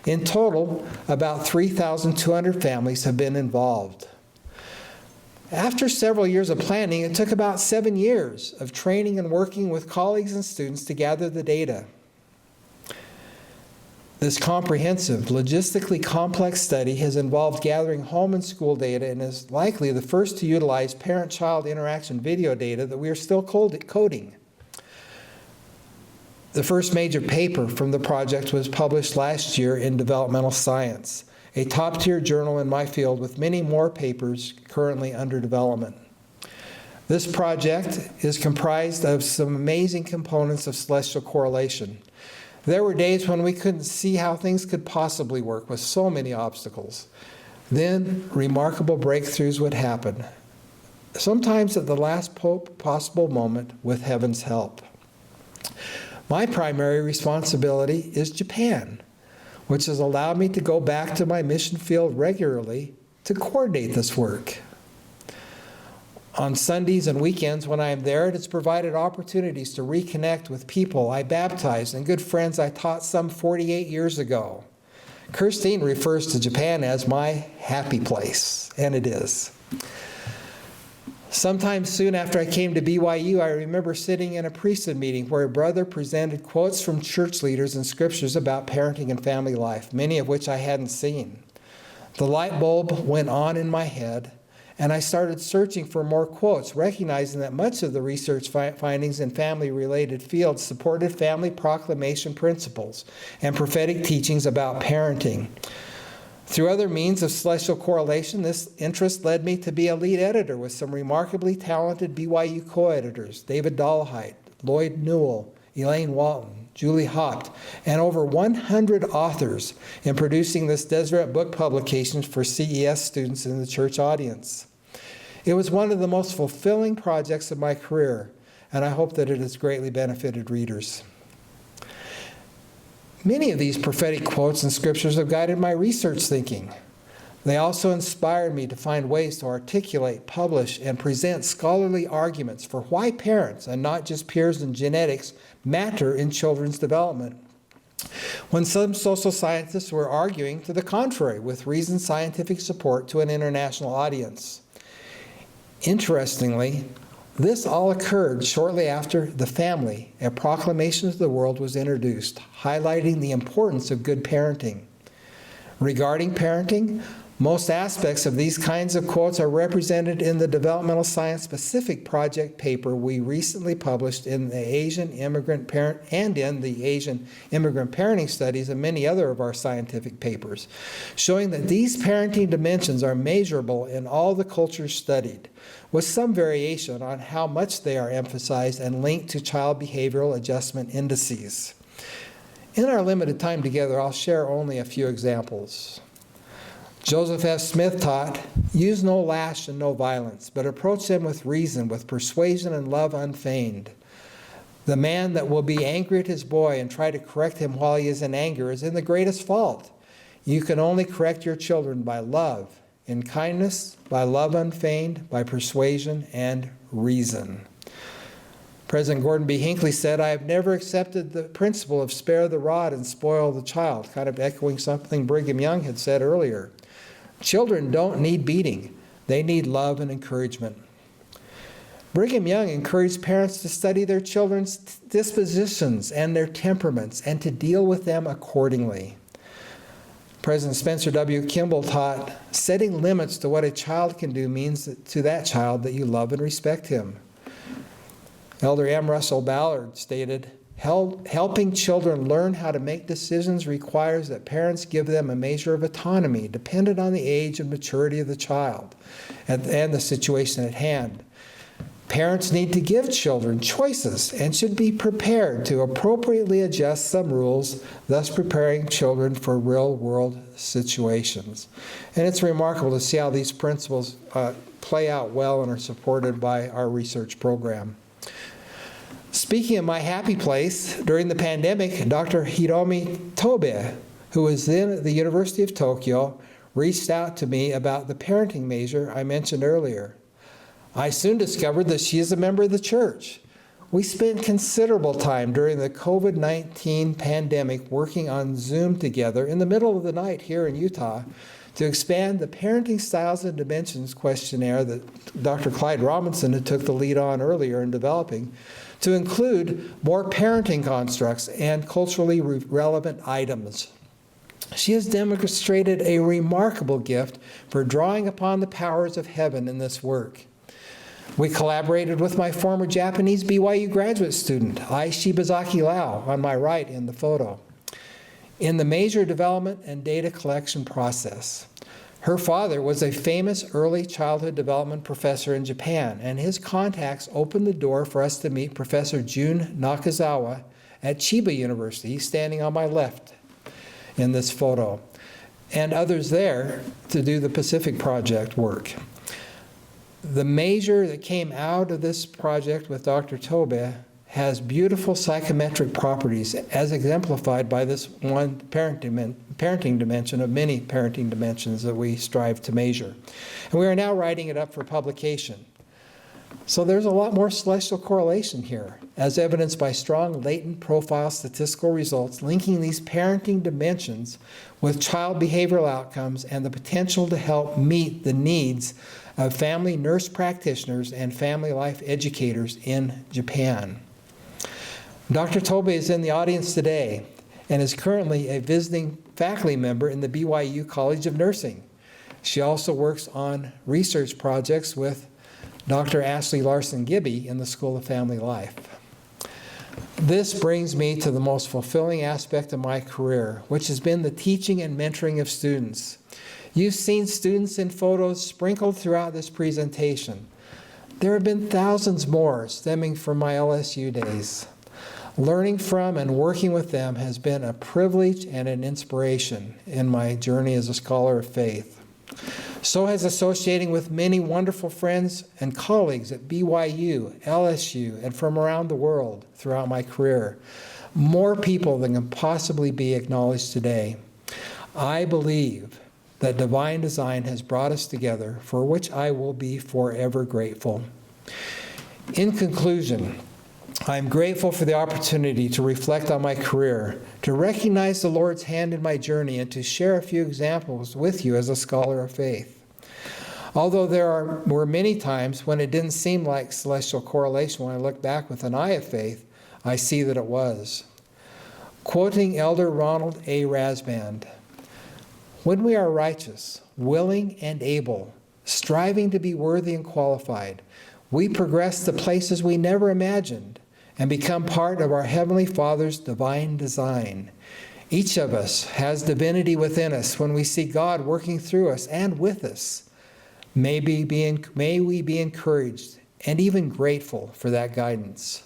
In total, about 3,200 families have been involved. After several years of planning, it took about 7 years of training and working with colleagues and students to gather the data. This comprehensive, logistically complex study has involved gathering home and school data and is likely the first to utilize parent-child interaction video data that we are still coding. The first major paper from the project was published last year in Developmental Science, a top-tier journal in my field with many more papers currently under development. This project is comprised of some amazing components of celestial correlation. There were days when we couldn't see how things could possibly work with so many obstacles. Then remarkable breakthroughs would happen, sometimes at the last possible moment with heaven's help. My primary responsibility is Japan, which has allowed me to go back to my mission field regularly to coordinate this work. On Sundays and weekends when I am there, it has provided opportunities to reconnect with people I baptized and good friends I taught some 48 years ago. Kirstine refers to Japan as my happy place, and it is. Sometime soon after I came to BYU, I remember sitting in a priesthood meeting where a brother presented quotes from church leaders and scriptures about parenting and family life, many of which I hadn't seen. The light bulb went on in my head, and I started searching for more quotes, recognizing that much of the research findings in family-related fields supported family proclamation principles and prophetic teachings about parenting. Through other means of celestial correlation, this interest led me to be a lead editor with some remarkably talented BYU co-editors, David Dolhite, Lloyd Newell, Elaine Walton, Julie Haupt, and over 100 authors in producing this Deseret book publication for CES students in the church audience. It was one of the most fulfilling projects of my career, and I hope that it has greatly benefited readers. Many of these prophetic quotes and scriptures have guided my research thinking. They also inspired me to find ways to articulate, publish, and present scholarly arguments for why parents, and not just peers and genetics, matter in children's development. When some social scientists were arguing to the contrary with reasoned scientific support to an international audience. Interestingly, this all occurred shortly after The Family, a proclamation to the world, was introduced, highlighting the importance of good parenting. Regarding parenting, most aspects of these kinds of quotes are represented in the Developmental Science Specific Project paper we recently published in the Asian Immigrant Parent and in the Asian Immigrant Parenting Studies and many other of our scientific papers, showing that these parenting dimensions are measurable in all the cultures studied, with some variation on how much they are emphasized and linked to child behavioral adjustment indices. In our limited time together, I'll share only a few examples. Joseph F. Smith taught, use no lash and no violence, but approach them with reason, with persuasion and love unfeigned. The man that will be angry at his boy and try to correct him while he is in anger is in the greatest fault. You can only correct your children by love, in kindness, by love unfeigned, by persuasion and reason. President Gordon B. Hinckley said, "I have never accepted the principle of spare the rod and spoil the child," kind of echoing something Brigham Young had said earlier. Children don't need beating. They need love and encouragement. Brigham Young encouraged parents to study their children's dispositions and their temperaments and to deal with them accordingly. President Spencer W. Kimball taught, "Setting limits to what a child can do means to that child that you love and respect him." Elder M. Russell Ballard stated, "Helping children learn how to make decisions requires that parents give them a measure of autonomy dependent on the age and maturity of the child and the situation at hand. Parents need to give children choices and should be prepared to appropriately adjust some rules, thus preparing children for real-world situations." And it's remarkable to see how these principles play out well and are supported by our research program. Speaking of my happy place, during the pandemic, Dr. Hiromi Tobe, who was then at the University of Tokyo, reached out to me about the parenting measure I mentioned earlier. I soon discovered that she is a member of the church. We spent considerable time during the COVID-19 pandemic working on Zoom together in the middle of the night here in Utah to expand the Parenting Styles and Dimensions questionnaire that Dr. Clyde Robinson had took the lead on earlier in developing, to include more parenting constructs and culturally relevant items. She has demonstrated a remarkable gift for drawing upon the powers of heaven in this work. We collaborated with my former Japanese BYU graduate student, Ai Shibazaki Lau, on my right in the photo, in the measure development and data collection process. Her father was a famous early childhood development professor in Japan, and his contacts opened the door for us to meet Professor Jun Nakazawa at Chiba University, standing on my left in this photo, and others there to do the Pacific Project work. The measure that came out of this project with Dr. Tobe has beautiful psychometric properties as exemplified by this one parenting dimension of many parenting dimensions that we strive to measure. And we are now writing it up for publication. So there's a lot more celestial correlation here, as evidenced by strong latent profile statistical results linking these parenting dimensions with child behavioral outcomes and the potential to help meet the needs of family nurse practitioners and family life educators in Japan. Dr. Tobe is in the audience today and is currently a visiting faculty member in the BYU College of Nursing. She also works on research projects with Dr. Ashley Larson Gibby in the School of Family Life. This brings me to the most fulfilling aspect of my career, which has been the teaching and mentoring of students. You've seen students in photos sprinkled throughout this presentation. There have been thousands more stemming from my LSU days. Learning from and working with them has been a privilege and an inspiration in my journey as a scholar of faith. So has associating with many wonderful friends and colleagues at BYU, LSU, and from around the world throughout my career. More people than can possibly be acknowledged today. I believe that divine design has brought us together, for which I will be forever grateful. In conclusion, I'm grateful for the opportunity to reflect on my career, to recognize the Lord's hand in my journey, and to share a few examples with you as a scholar of faith. Although were many times when it didn't seem like celestial correlation, when I look back with an eye of faith, I see that it was. Quoting Elder Ronald A. Rasband, "When we are righteous, willing, and able, striving to be worthy and qualified, we progress to places we never imagined and become part of our Heavenly Father's divine design. Each of us has divinity within us when we see God working through us and with us. May we be encouraged and even grateful for that guidance.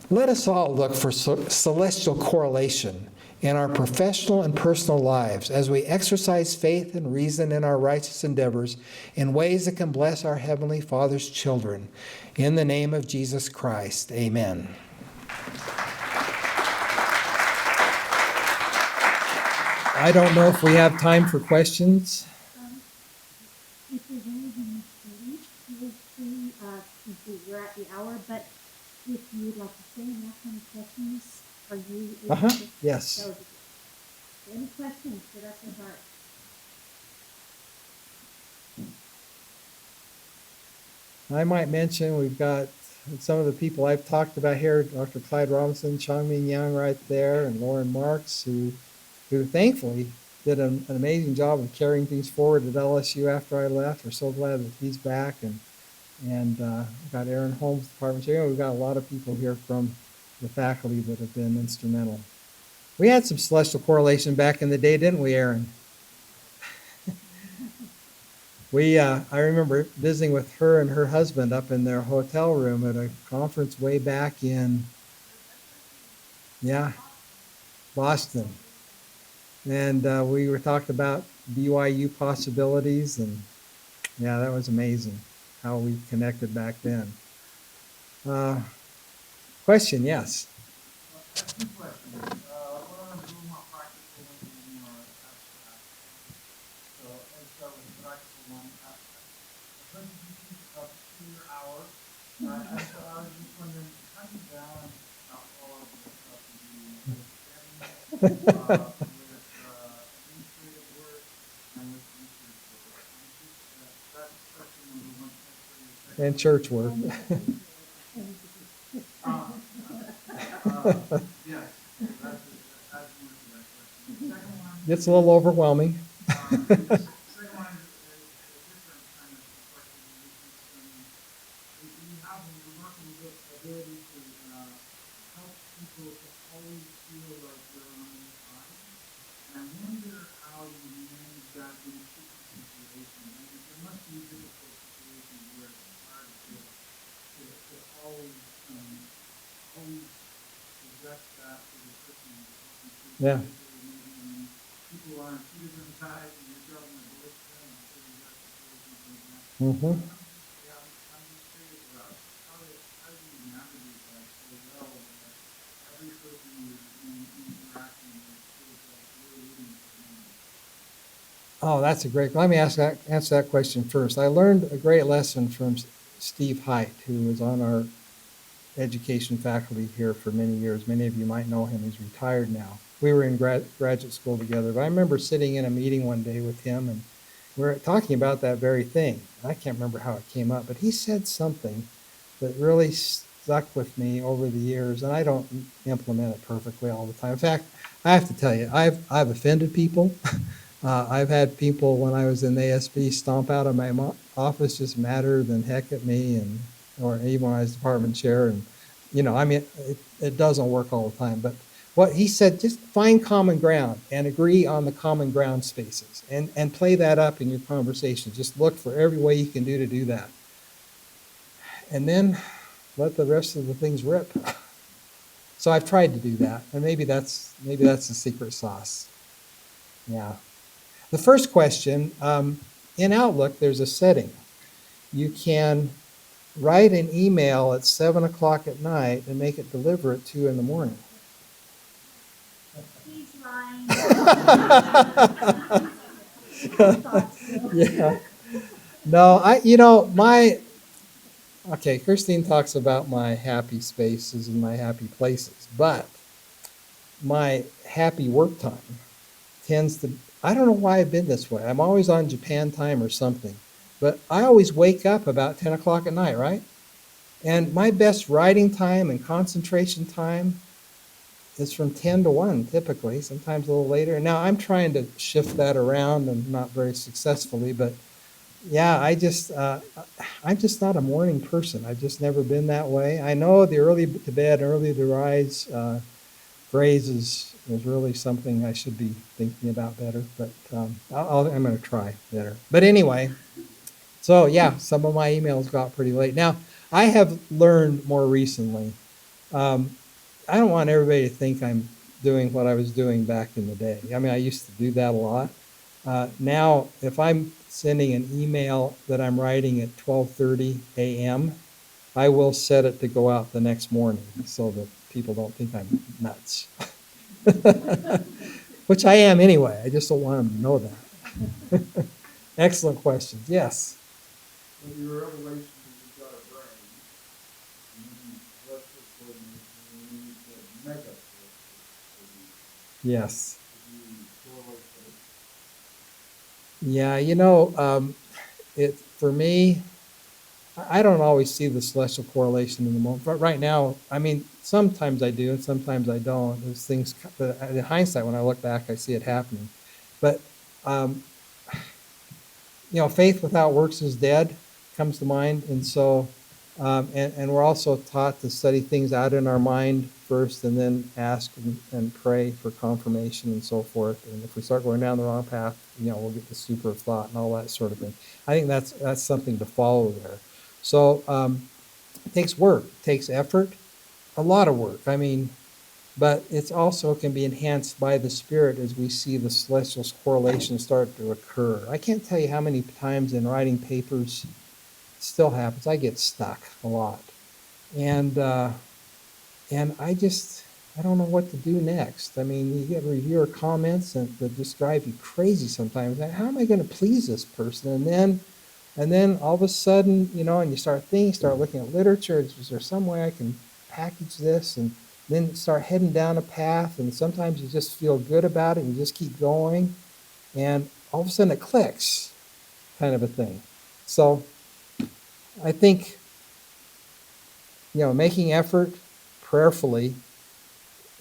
Let us all look for celestial correlation in our professional and personal lives as we exercise faith and reason in our righteous endeavors in ways that can bless our Heavenly Father's children. In the name of Jesus Christ, amen." I don't know if we have time for questions. If there's anything feel free, since we're at the hour, but if you'd like to say and ask any questions, are you able Uh-huh, to? yes. That would be good. Any questions for Dr. Hart? I might mention we've got some of the people I've talked about here, Dr. Clyde Robinson, Chongming Yang right there, and Lauren Marks, who thankfully did an amazing job of carrying things forward at LSU after I left. We're so glad that he's back. And we've got Aaron Holmes, department chair. We've got a lot of people here from the faculty that have been instrumental. We had some celestial correlation back in the day, didn't we, Aaron? I remember visiting with her and her husband up in their hotel room at a conference way back in, Boston. And we were talking about BYU possibilities, and yeah, that was amazing how we connected back then. Question, yes. Two questions. One of them is a little more practical, one is a little more abstract. So let's start with the practical one. As much as you keep a peculiar hour, so I was just wondering, how do you balance all of the stuff you do with family, with administrative work, and with research work? That's question number one. And church work. Yes, that's more to that question. The second one. Gets a little overwhelming. Second one is a different kind of question. You have a remarkable ability to help people to always feel like they're on their side. And I wonder how you manage that in a tricky situation. I mean, there must be difficult situations where it's hard to always suggest that to the person who's talking to. Yeah. Maybe people are on two different sides and you're driving the both of them and so you got situations like that. Mm-hmm. Yeah, I'm just curious about how do you navigate that so well that every person you're interacting with feels like you're rooting for them? Oh, that's a great. Let me answer that question first. I learned a great lesson from Steve Hart, who was on our education faculty here for many years. Many of you might know him. He's retired now. We were in graduate school together, but I remember sitting in a meeting one day with him, and we were talking about that very thing. I can't remember how it came up, but he said something that really stuck with me over the years, and I don't implement it perfectly all the time. In fact, I have to tell you, I've offended people. I've had people when I was in ASB stomp out of my office just madder than heck at me, or even when I was department chair. And I mean, it doesn't work all the time. But what he said, just find common ground and agree on the common ground spaces, and play that up in your conversation. Just look for every way you can do that, and then let the rest of the things rip. So I've tried to do that, and maybe that's the secret sauce. Yeah. The first question, in Outlook, there's a setting. You can write an email at 7 o'clock at night and make it deliver at 2 in the morning. He's lying. Yeah. No, okay, Christine talks about my happy spaces and my happy places, but my happy work time tends to, I don't know why I've been this way. I'm always on Japan time or something, but I always wake up about 10 o'clock at night, right? And my best writing time and concentration time is from 10 to 1 typically, sometimes a little later. Now I'm trying to shift that around, and not very successfully, but yeah, I'm just not a morning person. I've just never been that way. I know the early to bed, early to rise phrase is really something I should be thinking about better, but I'm going to try better. But anyway, so yeah, some of my emails got pretty late. Now, I have learned more recently, I don't want everybody to think I'm doing what I was doing back in the day. I mean, I used to do that a lot. Now, if I'm sending an email that I'm writing at 12:30 a.m., I will set it to go out the next morning so that people don't think I'm nuts. Which I am anyway. I just don't want them to know that. Excellent questions. Yes. When your revelation is you've got a brain, and then celestial coordination, and then you said mega celestial coordination. Yes. Could you correlate those? Yeah, it for me, I don't always see the celestial correlation in the moment. But right now, I mean, sometimes I do and sometimes I don't. There's things, but in hindsight, when I look back, I see it happening. But um, faith without works is dead comes to mind. And so, and we're also taught to study things out in our mind first and then ask and pray for confirmation and so forth. And if we start going down the wrong path, we'll get the super of thought and all that sort of thing. I think that's something to follow there. So it takes work, it takes effort, a lot of work. I mean, but it's also can be enhanced by the Spirit as we see the celestial correlations start to occur. I can't tell you how many times in writing papers it still happens. I get stuck a lot, and I don't know what to do next. I mean, you get reviewer comments and that just drive you crazy sometimes. How am I going to please this person? And then all of a sudden, and you start thinking, start looking at literature. Is there some way I can package this? And then start heading down a path. And sometimes you just feel good about it and you just keep going. And all of a sudden it clicks, kind of a thing. So I think, making effort prayerfully,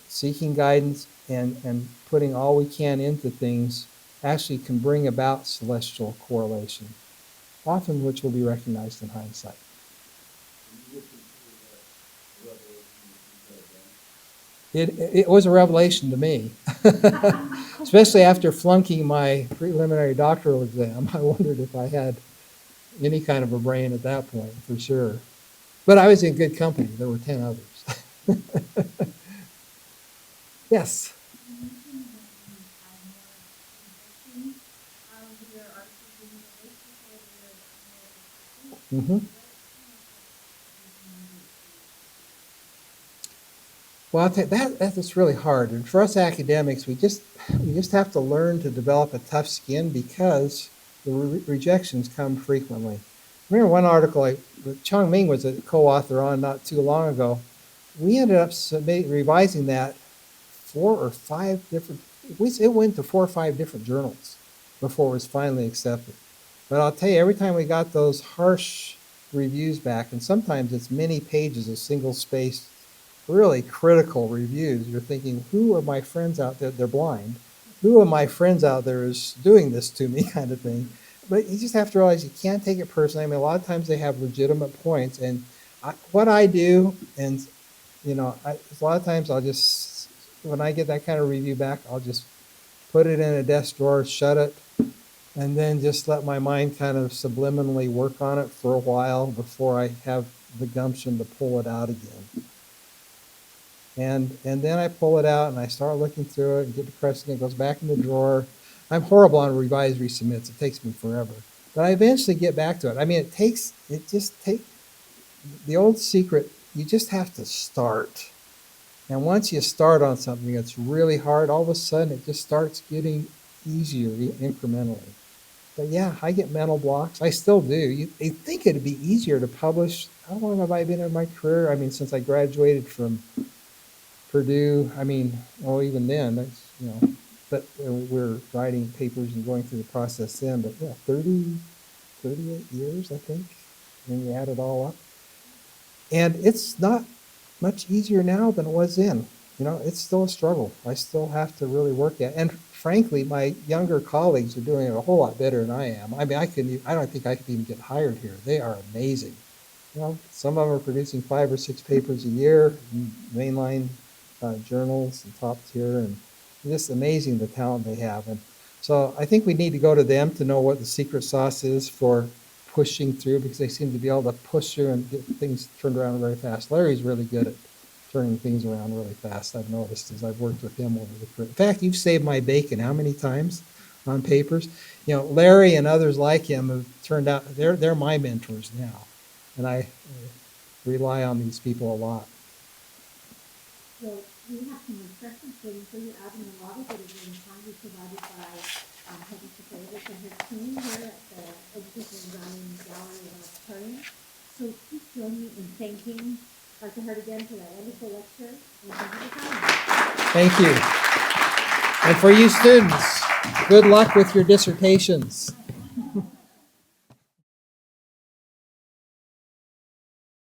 seeking guidance, and putting all we can into things actually can bring about celestial correlation, often which will be recognized in hindsight. And you would consider that a revelation that you've got done? It was a revelation to me, especially after flunking my preliminary doctoral exam. I wondered if I had any kind of a brain at that point, for sure. But I was in good company. There were 10 others. Yes. Mm-hmm. Well, I'll tell you, that's really hard. And for us academics, we just have to learn to develop a tough skin because the rejections come frequently. I remember one article Chong Ming was a co-author on not too long ago. We ended up revising that 4 or 5 different. It went to 4 or 5 different journals before it was finally accepted. But I'll tell you, every time we got those harsh reviews back, and sometimes it's many pages of single-spaced really critical reviews. You're thinking, who are my friends out there? They're blind. Who are my friends out there is doing this to me, kind of thing. But you just have to realize you can't take it personally. I mean, a lot of times they have legitimate points. And what I do, and a lot of times I'll just, when I get that kind of review back, I'll just put it in a desk drawer, shut it, and then just let my mind kind of subliminally work on it for a while before I have the gumption to pull it out again. And then I pull it out and I start looking through it and get depressed and it goes back in the drawer. I'm horrible on revise resubmits. It takes me forever. But I eventually get back to it. I mean, it just takes the old secret. You just have to start. And once you start on something that's really hard, all of a sudden it just starts getting easier incrementally. But yeah, I get mental blocks. I still do. You think it'd be easier to publish. How long have I been in my career? I mean, since I graduated from Purdue, I mean, well, even then, but we're writing papers and going through the process then, but yeah, 38 years, I think, when you add it all up. And it's not much easier now than it was then. It's still a struggle. I still have to really work at it. And frankly, my younger colleagues are doing it a whole lot better than I am. I mean, I don't think I could even get hired here. They are amazing. Some of them are producing 5 or 6 papers a year, mainline journals and top tier, and just amazing the talent they have. And so I think we need to go to them to know what the secret sauce is for pushing through, because they seem to be able to push through and get things turned around very fast. Larry's really good at turning things around really fast, I've noticed as I've worked with him over the career. In fact, you've saved my bacon how many times on papers? Larry and others like him have turned out, they're my mentors now. And I rely on these people a lot. So we have some refreshments waiting for you out in the lobby that are being kindly provided by Heather Safaritis and her team here at the Education Design Gallery and Auditorium. So please join me in thanking Dr. Hart again for that wonderful lecture, and thank you for coming. Thank you. And for you students, good luck with your dissertations.